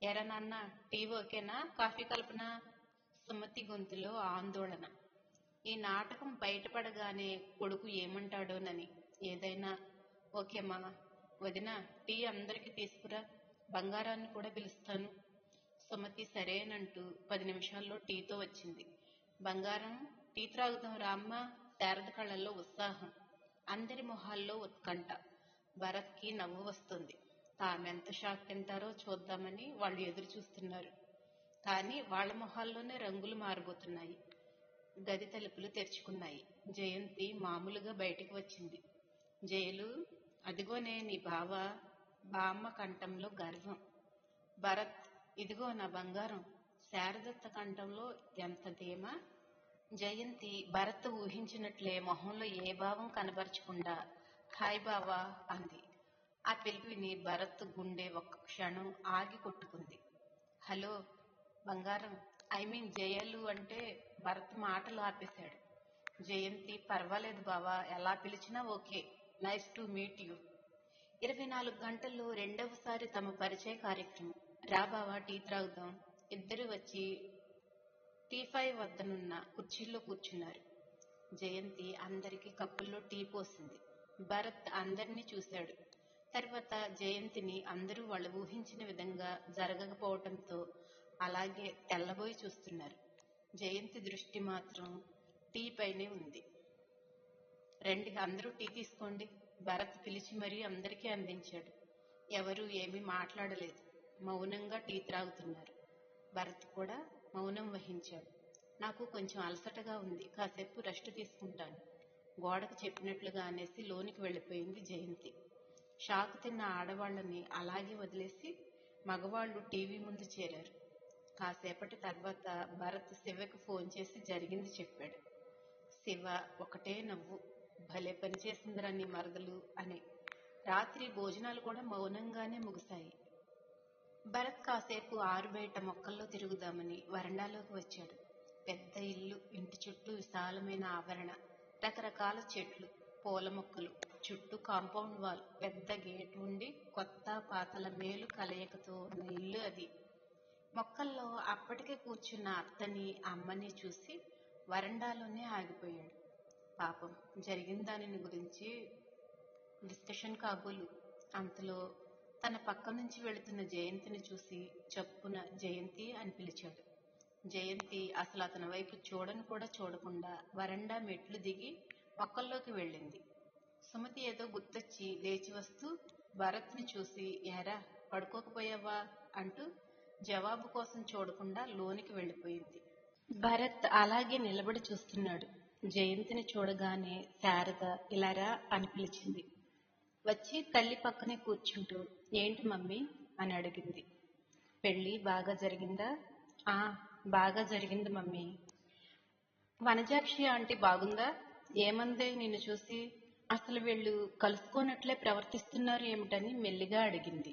A: ఎరా నాన్న, టీ ఓకేనా, కాఫీ కల్పనా? సుమతి గొంతులో ఆందోళన. ఈ నాటకం బయటపడగానే కొడుకు ఏమంటాడోనని. ఏదైనా ఓకేమా. వదిన, టీ అందరికి తీసుకురా, బంగారాన్ని కూడా పిలుస్తాను. సుమతి సరేనంటూ 10 నిమిషాల్లో టీతో వచ్చింది. బంగారం, టీ త్రాగుదాం రామ్మ. శారద కళ్ళల్లో ఉత్సాహం, అందరి మొహాల్లో ఉత్కంఠ. భరత్కి నవ్వు వస్తుంది. తామెంత షాక్ తింటారో చూద్దామని వాళ్ళు ఎదురు చూస్తున్నారు. కానీ వాళ్ళ మొహాల్లోనే రంగులు మారబోతున్నాయి. గది తలుపులు తెరుచుకున్నాయి. జయంతి మామూలుగా బయటికి వచ్చింది. జయలు, అదిగోనే నీ బావ. బామ్మ కంఠంలో గర్వం. భరత్, ఇదిగో నా బంగారం. శారదత్త కంఠంలో ఎంత ధీమా. జయంతి భరత్ ఊహించినట్లే మొహంలో ఏ భావం కనబరచకుండా హాయ్ బావా అంది. ఆ పిలుపు విని భరత్ గుండె ఒక్క క్షణం ఆగి కొట్టుకుంది. హలో బంగారం, జయలు అంటే భరత్ మాటలు ఆపేశాడు. జయంతి, పర్వాలేదు బావా, ఎలా పిలిచినా okay. Nice to meet you. 24 గంటల్లో రెండవసారి తమ పరిచయ కార్యక్రమం. రా బావా, టీ త్రాగుదాం. ఇద్దరు వచ్చి టీ5 వద్దనున్న కుర్చీల్లో కూర్చున్నారు. జయంతి అందరికీ కప్పుల్లో టీ పోసింది. భరత్ అందరినీ చూశాడు. తర్వాత జయంతిని అందరూ వాళ్ళు ఊహించిన విధంగా జరగకపోవటంతో అలాగే తెల్లబోయి చూస్తున్నారు. జయంతి దృష్టి మాత్రం టీ పైనే ఉంది. రండి, అందరూ టీ తీసుకోండి. భరత్ పిలిచి మరీ అందరికీ అందించాడు. ఎవరూ ఏమీ మాట్లాడలేదు. మౌనంగా టీ త్రాగుతున్నారు. భరత్ కూడా మౌనం వహించాడు. నాకు కొంచెం అలసటగా ఉంది, కాసేపు రెస్ట్ తీసుకుంటాను, గోడకు చెప్పినట్లుగా అనేసి లోనికి వెళ్ళిపోయింది జయంతి. షాక్ తిన్న ఆడవాళ్లని అలాగే వదిలేసి మగవాళ్లు టీవీ ముందు చేరారు. కాసేపటి తర్వాత భరత్ శివకు ఫోన్ చేసి జరిగింది చెప్పాడు. శివ ఒకటే నవ్వు. భలే పనిచేసిందిరా నీ మరదలు అని. రాత్రి భోజనాలు కూడా మౌనంగానే ముగిశాయి. భరత్ కాసేపు ఆరు బయట మొక్కల్లో తిరుగుదామని వరండాలోకి వచ్చాడు. పెద్ద ఇల్లు, ఇంటి చుట్టూ విశాలమైన ఆవరణ, రకరకాల చెట్లు, పూల మొక్కలు, చుట్టూ కాంపౌండ్ వాల్, పెద్ద గేట్ ఉండి కొత్త పాతల మేలు కలయికతో ఉన్న ఇల్లు అది. మొక్కల్లో అప్పటికే కూర్చున్న అత్తని అమ్మని చూసి వరండాలోనే ఆగిపోయాడు. పాపం జరిగిన దానిని గురించి డిస్కషన్ కాబోలు. అంతలో తన పక్క నుంచి వెళుతున్న జయంతిని చూసి చప్పున జయంతి అని పిలిచాడు. జయంతి అసలు అతని వైపు చూడను కూడా చూడకుండా వరండా మెట్లు దిగి మొక్కల్లోకి వెళ్ళింది. సుమతి ఏదో గుర్తొచ్చి లేచి వస్తూ భరత్ని చూసి ఏరా పడుకోకపోయావా అంటూ జవాబు కోసం చూడకుండా లోనికి వెళ్ళిపోయింది. భరత్ అలాగే నిలబడి చూస్తున్నాడు. జయంతిని చూడగానే శారద ఇలారా అని పిలిచింది. వచ్చి తల్లి పక్కనే కూర్చుంటూ ఏంటి మమ్మీ అని అడిగింది. పెళ్ళి బాగా జరిగిందా? ఆ బాగా జరిగింది మమ్మీ. వనజాక్షి ఆంటీ బాగుందా? ఏమందే నిన్ను చూసి? అసలు వీళ్ళు కలుసుకోనట్లే ప్రవర్తిస్తున్నారు ఏమిటని మెల్లిగా అడిగింది.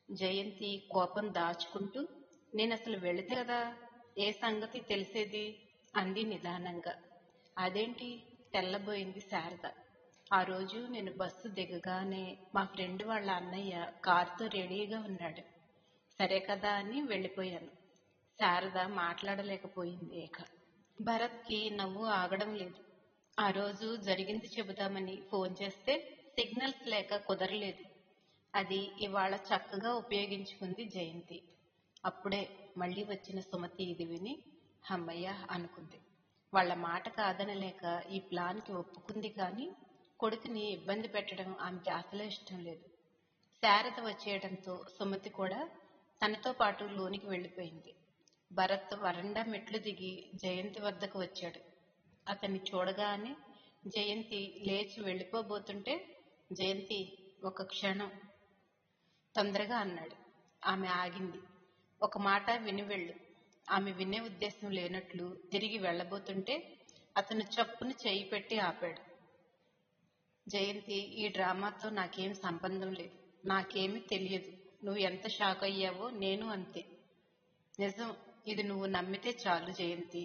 A: జయంతి కోపం దాచుకుంటూ నేనసలు వెళితే కదా ఏ సంగతి తెలిసేది అంది నిదానంగా. అదేంటి తెల్లబోయింది శారద. ఆ రోజు నేను బస్సు దిగగానే మా ఫ్రెండ్ వాళ్ళ అన్నయ్య కారుతో రెడీగా ఉన్నాడు. సరే కదా అని వెళ్ళిపోయాను. శారద మాట్లాడలేకపోయింది ఏక. భరత్కి నవ్వు ఆగడం లేదు. ఆ రోజు జరిగింది చెబుదామని ఫోన్ చేస్తే సిగ్నల్స్ లేక కుదరలేదు. అది ఇవాళ చక్కగా ఉపయోగించుకుంది జయంతి. అప్పుడే మళ్ళీ వచ్చిన సుమతి ఇది విని హమ్మయ్య అనుకుంది. వాళ్ల మాట కాదనలేక ఈ ప్లాన్కి ఒప్పుకుంది. కానీ కొడుకుని ఇబ్బంది పెట్టడం ఆమెకి అసలే ఇష్టం లేదు. శారద వచ్చేయడంతో సుమతి కూడా తనతో పాటు లోనికి వెళ్ళిపోయింది. భరత్ వరండా మెట్లు దిగి జయంతి వద్దకు వచ్చాడు. అతన్ని చూడగానే జయంతి లేచి వెళ్ళిపోబోతుంటే జయంతి ఒక క్షణం తొందరగా అన్నాడు. ఆమె ఆగింది. ఒక మాట విని వెళ్ళు. ఆమె వినే ఉద్దేశం లేనట్లు తిరిగి వెళ్ళబోతుంటే అతను చప్పును చేయి పెట్టి ఆపాడు. జయంతి ఈ డ్రామాతో నాకేం సంబంధం లేదు. నాకేమీ తెలియదు. నువ్వు ఎంత షాక్ అయ్యావో నేను అంతే. నిజం, ఇది నువ్వు నమ్మితే చాలు జయంతి.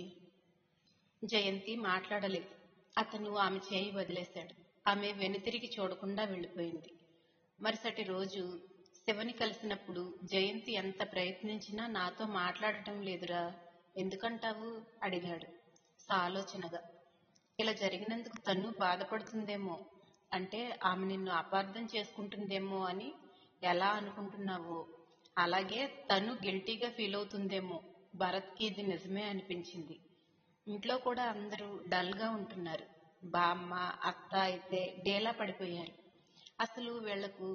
A: జయంతి మాట్లాడలేదు. అతను ఆమె చేయి వదిలేశాడు. ఆమె వెనుతిరిగి చూడకుండా వెళ్ళిపోయింది. మరుసటి రోజు శివని కలిసినప్పుడు జయంతి ఎంత ప్రయత్నించినా నాతో మాట్లాడటం లేదురా, ఎందుకంటావు అడిగాడు సాలోచనగా. ఇలా జరిగినందుకు తను బాధపడుతుందేమో, అంటే ఆమె నిన్ను అపార్థం చేసుకుంటుందేమో అని ఎలా అనుకుంటున్నావో అలాగే తను గిల్టీగా ఫీల్ అవుతుందేమో. భరత్కి ఇది నిజమే అనిపించింది. ఇంట్లో కూడా అందరూ డల్గా ఉంటున్నారు. బామ్మ అత్త అయితే డేలా పడిపోయారు. అసలు వీళ్లకు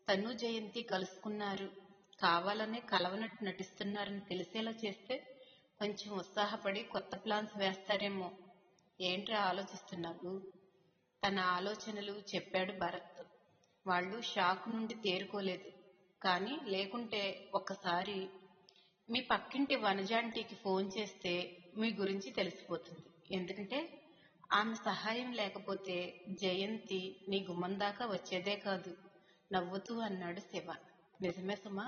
A: తను జయంతి కలుసుకున్నారు, కావాలనే కలవనట్టు నటిస్తున్నారని తెలిసేలా చేస్తే కొంచెం ఉత్సాహపడి కొత్త ప్లాన్స్ వేస్తారేమో. ఏంట్రా ఆలోచిస్తున్నావు? తన ఆలోచనలు చెప్పాడు భరత్. వాళ్ళు షాక్ నుండి తేరుకోలేదు. కానీ లేకుంటే ఒక్కసారి మీ పక్కింటి వనజాంటీకి ఫోన్ చేస్తే మీ గురించి తెలిసిపోతుంది. ఎందుకంటే ఆమె సహాయం లేకపోతే జయంతి నీ గుమ్మం దాకా వచ్చేదే కాదు నవ్వుతూ అన్నాడు శివ. నిజమే సుమా,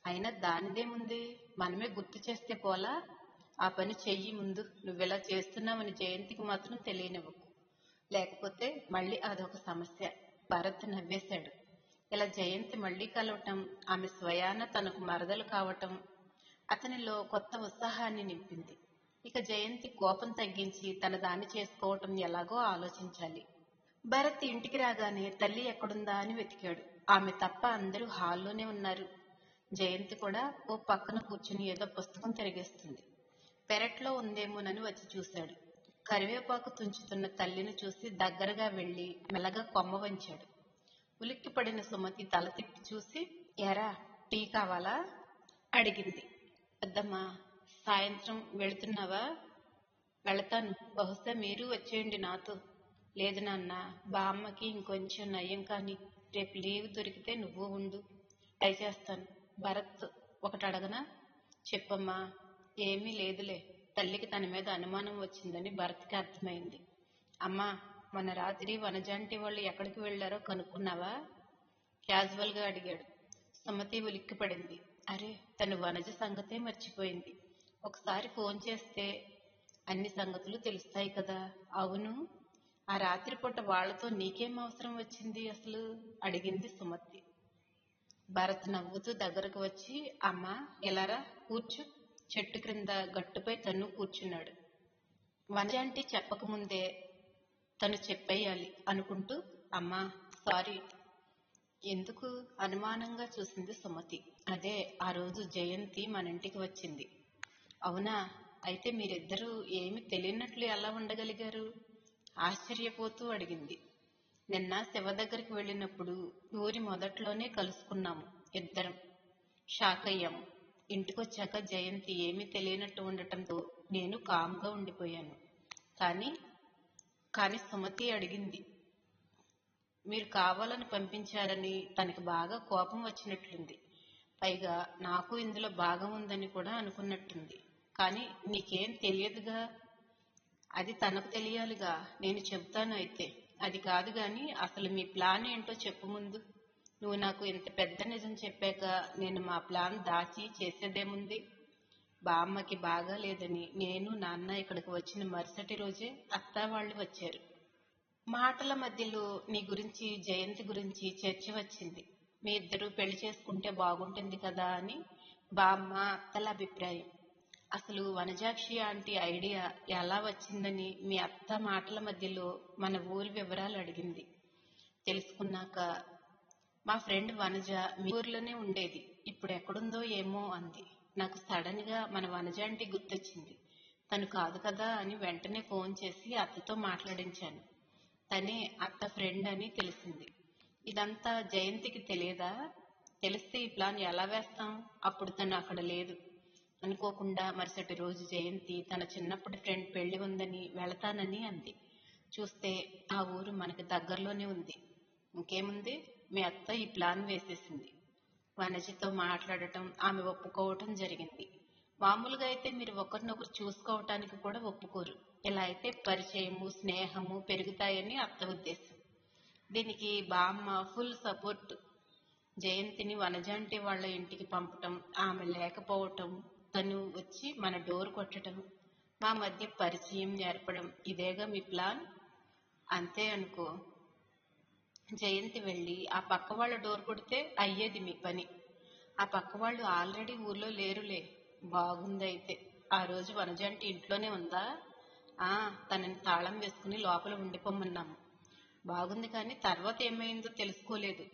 A: అయినా దానిదేముంది, మనమే గుర్తు చేస్తే పోలా. ఆ పని చెయ్యి ముందు. నువ్వెలా చేస్తున్నావని జయంతికి మాత్రం తెలియనివ్వకు, లేకపోతే మళ్ళీ అదొక సమస్య. భరత్ నవ్వేశాడు. ఇలా జయంతి మళ్లీ కలవటం, ఆమె స్వయాన తనకు మరదలు కావటం అతనిలో కొత్త ఉత్సాహాన్ని నింపింది. ఇక జయంతి కోపం తగ్గించి తన దాన్ని చేసుకోవటం ఎలాగో ఆలోచించాలి. భరత్ ఇంటికి రాగానే తల్లి ఎక్కడుందా అని వెతికాడు. ఆమె తప్ప అందరూ హాల్లోనే ఉన్నారు. జయంతి కూడా ఓ పక్కన కూర్చుని ఏదో పుస్తకం తిరిగేస్తుంది. పెరట్లో ఉందేమోనని వచ్చి చూశాడు. కరివేపాకు తుంచుతున్న తల్లిని చూసి దగ్గరగా వెళ్లి మెల్లగా కొమ్మ వంచాడు. ఉలిక్కిపడిన సుమతి తల తిప్పి చూసి ఎరా టీ కావాలా అడిగింది. వద్దమ్మా, సాయంత్రం వెళుతున్నావా? వెళతాను, బహుశా మీరు వచ్చేయండి నాతో. లేదు నాన్న, బామ్మకి ఇంకొంచెం నయం కానీ రేపు లీవ్ దొరికితే నువ్వు ఉండు, ట్రై చేస్తాను. భరత్ ఒకటి అడగనా? చెప్పమ్మా. ఏమీ లేదులే. తల్లికి తన మీద అనుమానం వచ్చిందని భరత్కి అర్థమైంది. అమ్మా, మొన్న రాత్రి వనజాంటి వాళ్ళు ఎక్కడికి వెళ్లారో కనుక్కున్నావా? క్యాజువల్గా అడిగాడు. సుమతి ఉలిక్కిపడింది. అరే, తను వనజ సంగతే మర్చిపోయింది. ఒకసారి ఫోన్ చేస్తే అన్ని సంగతులు తెలుస్తాయి కదా. అవును, ఆ రాత్రిపూట వాళ్లతో నీకేం అవసరం వచ్చింది అసలు అడిగింది సుమతి. భరత్ నవ్వుతూ దగ్గరకు వచ్చి, అమ్మా ఎలారా కూర్చో. చెట్టు క్రింద గట్టుపై తను కూర్చున్నాడు. వనజాంటి చెప్పకముందే తను చెప్పేయాలి అనుకుంటూ, అమ్మా సారీ. ఎందుకు అనుమానంగా చూసింది సుమతి. అదే ఆ రోజు జయంతి మన ఇంటికి వచ్చింది. అవునా, అయితే మీరిద్దరూ ఏమి తెలియనట్లు ఎలా ఉండగలిగారు? ఆశ్చర్యపోతూ అడిగింది. నిన్న శివ దగ్గరికి వెళ్ళినప్పుడు ఊరి మొదట్లోనే కలుసుకున్నాము ఇద్దరం. షాక్ అయ్యాము. ఇంటికొచ్చాక జయంతి ఏమీ తెలియనట్టు ఉండటంతో నేను కామ్గా ఉండిపోయాను. కానీ కానీ సుమతి అడిగింది. మీరు కావాలని పంపించారని తనకి బాగా కోపం వచ్చినట్లుంది. పైగా నాకు ఇందులో భాగం ఉందని కూడా అనుకున్నట్టుంది. కానీ నీకేం తెలియదుగా. అది తనకు తెలియాలిగా. నేను చెబుతాను అయితే. అది కాదు గాని అసలు మీ ప్లాన్ ఏంటో చెప్పు ముందు. నువ్వు నాకు ఇంత పెద్ద నిజం చెప్పాక నేను మా ప్లాన్ దాచి చేసేదేముంది? బామ్మకి బాగా లేదని నేను నాన్న ఇక్కడికి వచ్చిన మరుసటి రోజే అత్త వాళ్ళు వచ్చారు. మాటల మధ్యలో నీ గురించి జయంతి గురించి చర్చ వచ్చింది. మీ ఇద్దరు పెళ్లి చేసుకుంటే బాగుంటుంది కదా అని బామ్మ అత్తల అభిప్రాయం. అసలు వనజాక్షి ఆంటీ ఐడియా ఎలా వచ్చిందని మీ అత్త మాటల మధ్యలో మన ఊరి వివరాలు అడిగింది. తెలుసుకున్నాక మా ఫ్రెండ్ వనజ మీ ఊర్లోనే ఉండేది, ఇప్పుడు ఎక్కడుందో ఏమో అంది. నాకు సడన్ గా మన వనజ ఆంటీ గుర్తొచ్చింది. తను కాదు కదా అని వెంటనే ఫోన్ చేసి అత్తతో మాట్లాడించాను. తనే అత్త ఫ్రెండ్ అని తెలిసింది. ఇదంతా జయంతికి తెలియదా? తెలిస్తే ఈ ప్లాన్ ఎలా వేస్తాం? అప్పుడు తను అక్కడ లేదు. అనుకోకుండా మరుసటి రోజు జయంతి తన చిన్నప్పటి ఫ్రెండ్ పెళ్లి ఉందని వెళతానని అంది. చూస్తే ఆ ఊరు మనకి దగ్గరలోనే ఉంది. ఇంకేముంది, మీ అత్త ఈ ప్లాన్ వేసేసింది. వనజతో మాట్లాడటం, ఆమె ఒప్పుకోవటం జరిగింది. మామూలుగా అయితే మీరు ఒకరినొకరు చూసుకోవటానికి కూడా ఒప్పుకోరు. ఇలా అయితే పరిచయము స్నేహము పెరుగుతాయని అత్త ఉద్దేశం. దీనికి బామ్మ ఫుల్ సపోర్ట్. జయంతిని వనజాంటి వాళ్ళ ఇంటికి పంపటం, ఆమె లేకపోవటం, తను వచ్చి మన డోర్ కొట్టడం, మా మధ్య పరిచయం ఏర్పడం, ఇదేగా మీ ప్లాన్? అంతే అనుకో. జయంతి వెళ్ళి ఆ పక్క వాళ్ళ డోర్ కొడితే అయ్యేది మీ పని. ఆ పక్క వాళ్ళు ఆల్రెడీ ఊర్లో లేరులే. బాగుందైతే. ఆ రోజు వనజాంటి ఇంట్లోనే ఉందా? తనని తాళం వేసుకుని లోపల ఉండిపోమన్నాము. బాగుంది, కానీ తర్వాత ఏమైందో తెలుసుకోలేదు.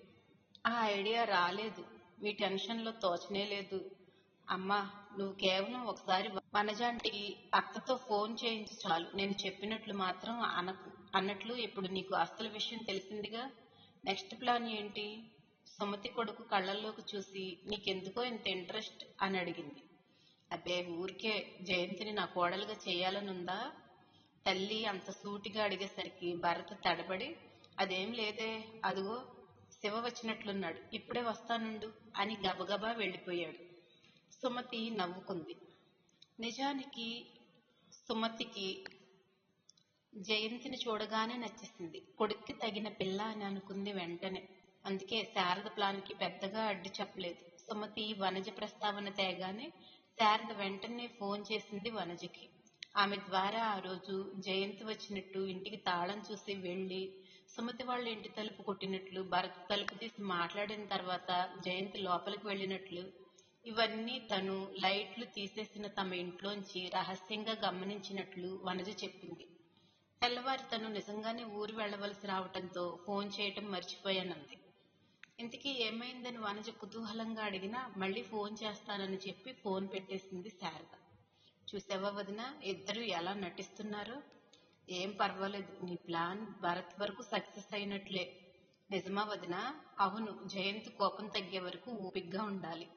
A: ఆ ఐడియా రాలేదు. మీ టెన్షన్లో తోచనే లేదు. అమ్మా, నువ్వు కేవలం ఒకసారి వనజాంటికి అత్తతో ఫోన్ చేయించి చాలు. నేను చెప్పినట్లు మాత్రం అనకు అన్నట్లు ఇప్పుడు నీకు అసలు విషయం తెలిసిందిగా. నెక్స్ట్ ప్లాన్ ఏంటి? సుమతి కొడుకు కళ్ళల్లోకి చూసి నీకెందుకో ఇంత ఇంట్రెస్ట్ అని అడిగింది. అబ్బే ఊరికే, జయంతిని నా కోడలుగా చేయాలనుందా? తల్లి అంత సూటిగా అడిగేసరికి భరత్ తడబడి, అదేం లేదే, అదిగో శివ వచ్చినట్లున్నాడు, ఇప్పుడే వస్తానుండు అని గబగబా వెళ్ళిపోయాడు. సుమతి నవ్వుకుంది. నిజానికి సుమతికి జయంతిని చూడగానే నచ్చేసింది. కొడుక్కి తగిన పిల్ల అని అనుకుంది వెంటనే. అందుకే శారద ప్లాన్కి పెద్దగా అడ్డు చెప్పలేదు. సుమతి వనజ ప్రస్తావన తేగానే శారద వెంటనే ఫోన్ చేసింది వనజకి. ఆమె ద్వారా ఆ రోజు జయంతి వచ్చినట్టు, ఇంటికి తాళం చూసి వెళ్ళి సుమతి వాళ్ళ ఇంటి తలుపు కొట్టినట్లు, భరత్ తలుపు తీసి మాట్లాడిన తర్వాత జయంతి లోపలికి వెళ్ళినట్లు, ఇవన్నీ తను లైట్లు తీసేసిన తమ ఇంట్లోంచి రహస్యంగా గమనించినట్లు వనజ చెప్పింది. తెల్లవారి తను నిజంగానే ఊరు వెళ్లవలసి రావటంతో ఫోన్ చేయటం మర్చిపోయానంది. ఇంతకీ ఏమైందని వనజ కుతూహలంగా అడిగినా మళ్ళీ ఫోన్ చేస్తానని చెప్పి ఫోన్ పెట్టేసింది శారద. చూసావా వదిన, ఇద్దరు ఎలా నటిస్తున్నారో? ఏం పర్వాలేదు, నీ ప్లాన్ భరత్ వరకు సక్సెస్ అయినట్లే. నిజమా వదిన? అవును, జయంతి కోపం తగ్గే వరకు ఓపిగ్గా ఉండాలి.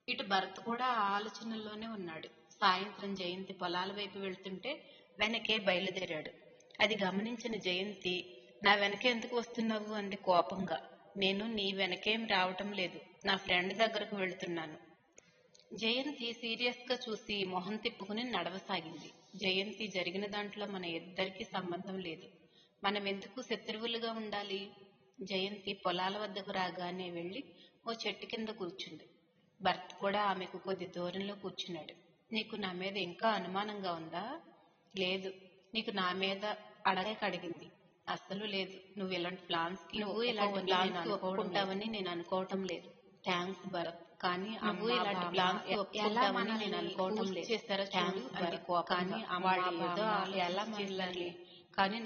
A: ఇటు భరత్ కూడా ఆ ఆలోచనల్లోనే ఉన్నాడు. సాయంత్రం జయంతి పొలాల వైపు వెళ్తుంటే వెనకే బయలుదేరాడు. అది గమనించిన జయంతి, నా వెనకే ఎందుకు వస్తున్నావు అంది కోపంగా. నేను నీ వెనకేం రావటం లేదు, నా ఫ్రెండ్ దగ్గరకు వెళుతున్నాను. జయంతి సీరియస్ గా చూసి మొహం తిప్పుకుని నడవసాగింది. జయంతి, జరిగిన దాంట్లో మన ఇద్దరికీ సంబంధం లేదు. మనం ఎందుకు శత్రువులుగా ఉండాలి? జయంతి పొలాల వద్దకు రాగానే వెళ్లి ఓ చెట్టు కింద కూర్చుంది. భర్త కూడా ఆమెకు కొద్ది దూరంలో కూర్చున్నాడు. నీకు నా మీద ఇంకా అనుమానంగా ఉందా? లేదు. నీకు నా మీద అడిగింది. అస్సలు లేదు. నువ్వు ఇలాంటి ప్లాన్స్ కి ఒప్పుకుంటావని నేను అనుకోవటం లేదు. థ్యాంక్స్ భరత్. కానీ నువ్వు ఇలాంటి ప్లాన్స్ ఒప్పుకుంటావని నేను అనుకోవటం లేదు. చేస్తారో థ్యాంక్స్ భరత్. కానీ వాళ్ళు ఏదో ఎలా చేస్తారులే. కానీ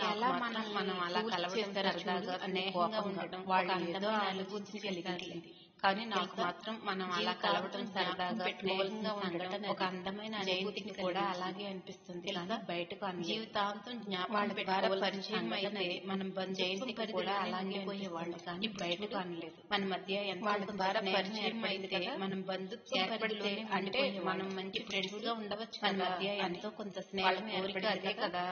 A: మనం అలా కలవడం సరదాగా స్నేహంగా ఉండడం వాళ్ళు ఏదో ఆలోచించగలిగింది. కానీ నాకు మాత్రం మనం అలా కలవటం సరదాగా స్నేహంగా ఉండటం ఒక అందమైన అనుభూతిని కూడా అలాగే అనిపిస్తుంది. కానీ బయటకు జీవితాంతం జ్ఞాపకం పెట్టుకోవాల్సిన పరిచయం అయితే మనం జయంతికి కూడా అలాగే పోయేవాళ్ళు. కానీ బయటకు అనలేదు. మన మధ్య ఎంత పరిచయం అయితే మనం బంధుత్వం ఏర్పడితే అంటే మనం మంచి ఫ్రెండ్స్ గా ఉండవచ్చు. మన మధ్య ఎంతో కొంత స్నేహం కోరిక అదే కదా.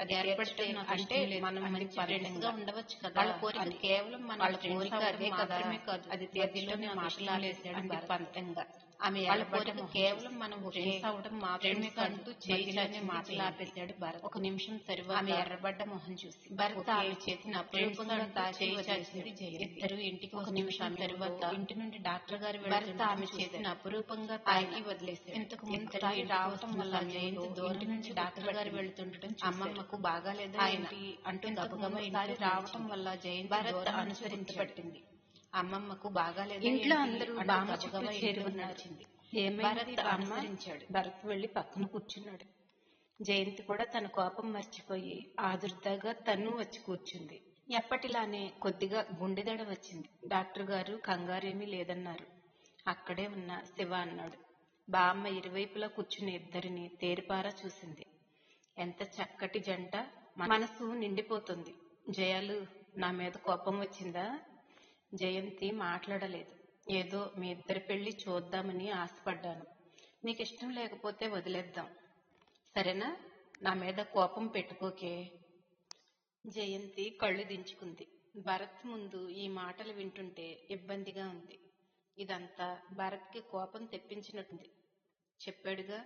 A: అది ఏర్పడితే అంటే మనం మంచి ఫ్రెండ్స్ గా ఉండవచ్చు కదా. వాళ్ళ కోరిక కేవలం మన కోరిక అదే మాత్రమే కాదు. అది తీర్చలోనే మాట్లాడేసాడు పంతంగా. ఆమె వాళ్ళ కోరిక కేవలం మనం ఫ్రెండ్స్ అవడం మాత్రమే కాదు. చేతిలోనే మాట్లాడేసాడు భరత్. ఒక నిమిషం తరువాత ఆమె ఎర్రబడ్డ మొహం చూసి భరత్ ఆమె చేతిని అప్రూపంగా చేసేసింది. ఇద్దరు ఇంటికి ఒక నిమిషం తరువాత ఇంటి నుండి డాక్టర్ గారు భరత్ ఆమె చేతిని అపురూపంగా తాకి వదిలేశాడు. ఇంతకు ముందు రావటం వల్ల జయంతి దూరం నుంచి డాక్టర్ గారు వెళ్తుండటం అమ్మమ్మకు బాగాలేదా ఏంటి అంటూ గబగబా రావటం వల్ల జయంతి భరత్ అనుసరించి పట్టింది. అమ్మమ్మకు బాగాలేదు. ఇంట్లో అందరూ బామ్మ చుట్టూ చేరి నడిచింది. భరత్ అనుసరించాడు. భరత్ వెళ్లి పక్కన కూర్చున్నాడు. జయంతి కూడా తన కోపం మర్చిపోయి ఆదుర్దాగా తను వచ్చి కూర్చుంది. ఎప్పటిలానే కొద్దిగా గుండెదడ వచ్చింది. డాక్టర్ గారు కంగారేమీ లేదన్నారు. అక్కడే ఉన్న శివ అన్నాడు. బామ్మ ఇరువైపులా కూర్చుని ఇద్దరిని తేరిపారా చూసింది. ఎంత చక్కటి జంట. మనసు నిండిపోతుంది. జయాలు, నా మీద కోపం వచ్చిందా? జయంతి మాట్లాడలేదు. ఏదో మీ ఇద్దరి పెళ్లి చూద్దామని ఆశపడ్డాను. నీకు ఇష్టం లేకపోతే వదిలేద్దాం, సరేనా? నా మీద కోపం పెట్టుకోకే. జయంతి కళ్ళు దించుకుంది. భరత్ ముందు ఈ మాటలు వింటుంటే ఇబ్బందిగా ఉంది. ఇదంతా భరత్కి కోపం తెప్పించినట్టుంది. చెప్పాడుగా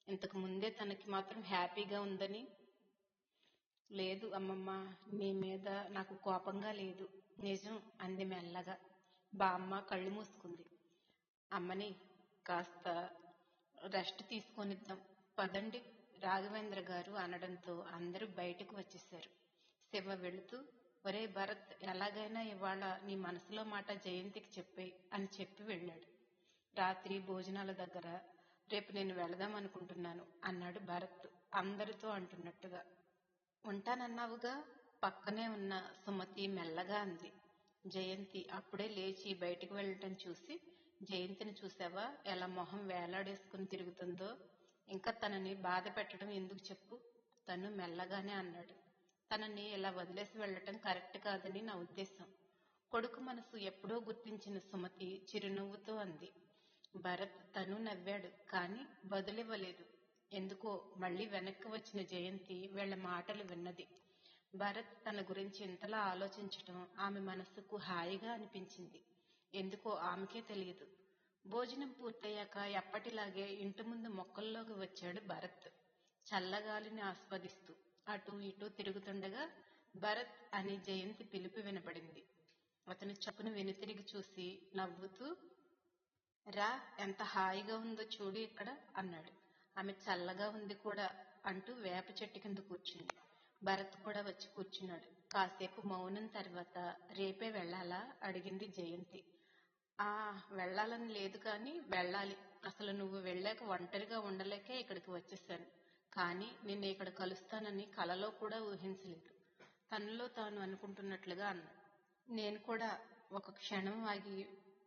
A: ఇంతకు ముందే తనకి మాత్రం హ్యాపీగా ఉందని. లేదు అమ్మమ్మ, మీ మీద నాకు కోపంగా లేదు. నిజం అంది మెల్లగా. బామ్మ కళ్ళు మూసుకుంది. అమ్మని కాస్త రెస్ట్ తీసుకొనిద్దాం పదండి, రాఘవేంద్ర గారు అనడంతో అందరూ బయటకు వచ్చేశారు. శివ వెళుతూ, ఒరే భరత్, ఎలాగైనా ఇవాళ నీ మనసులో మాట జయంతికి చెప్పే అని చెప్పి వెళ్ళాడు. రాత్రి భోజనాల దగ్గర, రేపు నేను వెళదాం అనుకుంటున్నాను అన్నాడు భరత్ అందరితో అంటున్నట్టుగా. ఉంటానన్నావుగా, పక్కనే ఉన్న సుమతి మెల్లగా అంది. జయంతి అప్పుడే లేచి బయటికి వెళ్ళటం చూసి, జయంతిని చూసావా ఎలా మొహం వేలాడేసుకుని తిరుగుతుందో? ఇంకా తనని బాధ పెట్టడం ఎందుకు చెప్పు? తను మెల్లగానే అన్నాడు. తనని ఇలా వదిలేసి వెళ్ళటం కరెక్ట్ కాదని నా ఉద్దేశం. కొడుకు మనసు ఎప్పుడో గుర్తించిన సుమతి చిరునవ్వుతో అంది. భరత్ తను నవ్వాడు, కానీ బదులివ్వలేదు. ఎందుకో మళ్ళీ వెనక్కి వచ్చిన జయంతి వీళ్ల మాటలు విన్నది. భరత్ తన గురించి ఇంతలా ఆలోచించటం ఆమె మనస్సుకు హాయిగా అనిపించింది. ఎందుకో ఆమెకే తెలియదు. భోజనం పూర్తయ్యాక ఎప్పటిలాగే ఇంటి ముందు మొక్కల్లోకి వచ్చాడు భరత్. చల్లగాలిని ఆస్వాదిస్తూ అటూ ఇటూ తిరుగుతుండగా భరత్ అని జయంతి పిలుపు వినపడింది. అతను చప్పున వెనుతిరిగి చూసి నవ్వుతూ, రా, ఎంత హాయిగా ఉందో చూడు ఇక్కడ అన్నాడు. ఆమె చల్లగా ఉంది కూడా అంటూ వేప చెట్టు కింద కూర్చుంది. భరత్ కూడా వచ్చి కూర్చున్నాడు. కాసేపు మౌనం తర్వాత, రేపే వెళ్ళాలా అడిగింది జయంతి. వెళ్ళాలని లేదు, కానీ వెళ్ళాలి. అసలు నువ్వు వెళ్ళాక ఒంటరిగా ఉండలేకే ఇక్కడికి వచ్చేసాను. కానీ నిన్ను ఇక్కడ కలుస్తానని కలలో కూడా ఊహించలేదు, తనలో తాను అనుకుంటున్నట్లుగా అన్నాడు. నేను కూడా ఒక క్షణం ఆగి,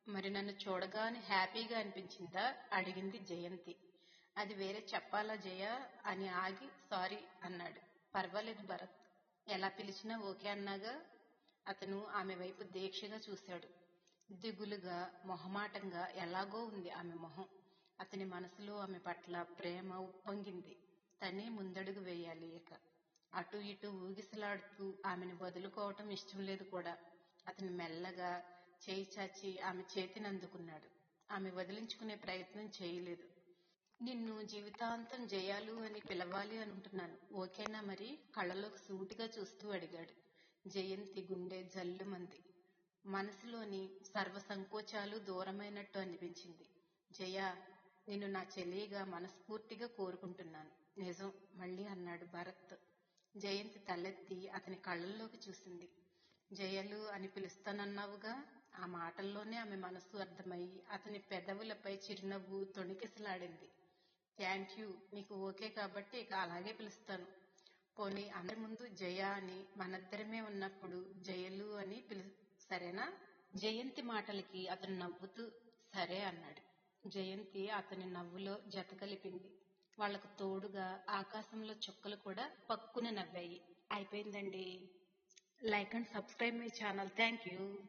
A: మరి నన్ను చూడగానే హ్యాపీగా అనిపించిందా అడిగింది జయంతి. అది వేరే చెప్పాలా జయ అని ఆగి, సారీ అన్నాడు. పర్వాలేదు భరత్, ఎలా పిలిచినా ఓకే అన్నాగా. అతను ఆమె వైపు దీక్షగా చూశాడు. దిగులుగా, మొహమాటంగా ఎలాగో ఉంది ఆమె మొహం. అతని మనసులో ఆమె పట్ల ప్రేమ ఉప్పొంగింది. తనే ముందడుగు వేయాలి. ఇక అటు ఇటు ఊగిసలాడుతూ ఆమెను వదులుకోవటం ఇష్టం లేదు కూడా. అతను మెల్లగా చేయి చాచి ఆమె చేతిని అందుకున్నాడు. ఆమె వదిలించుకునే ప్రయత్నం చేయలేదు. నిన్ను జీవితాంతం జయాలు అని పిలవాలి అనుకుంటున్నాను, ఓకేనా మరి? కళ్ళలోకి సూటిగా చూస్తూ అడిగాడు. జయంతి గుండె జల్లుమంది. మనసులోని సర్వ సంకోచాలు దూరమైనట్టు అనిపించింది. జయ, నిన్ను నా చెల్లిగా మనస్ఫూర్తిగా కోరుకుంటున్నాను. నిజం మళ్ళీ అన్నాడు భరత్. జయంతి తలెత్తి అతని కళ్ళల్లోకి చూసింది. జయలు అని పిలుస్తానన్నావుగా? ఆ మాటల్లోనే ఆమె మనసు అర్థమై అతని పెదవులపై చిరునవ్వు తొణికిసలాడింది. థ్యాంక్యూ, నీకు ఓకే కాబట్టి ఇక అలాగే పిలుస్తాను. పోనీ అందరి ముందు జయ అని, మనిద్దరమే ఉన్నప్పుడు జయలు అని సరేనా? జయంతి మాటలకి అతను నవ్వుతూ సరే అన్నాడు. జయంతి అతని నవ్వులో జత కలిపింది. వాళ్లకు తోడుగా ఆకాశంలో చుక్కలు కూడా పక్కున నవ్వాయి. అయిపోయిందండి. Like and subscribe my channel. Thank you.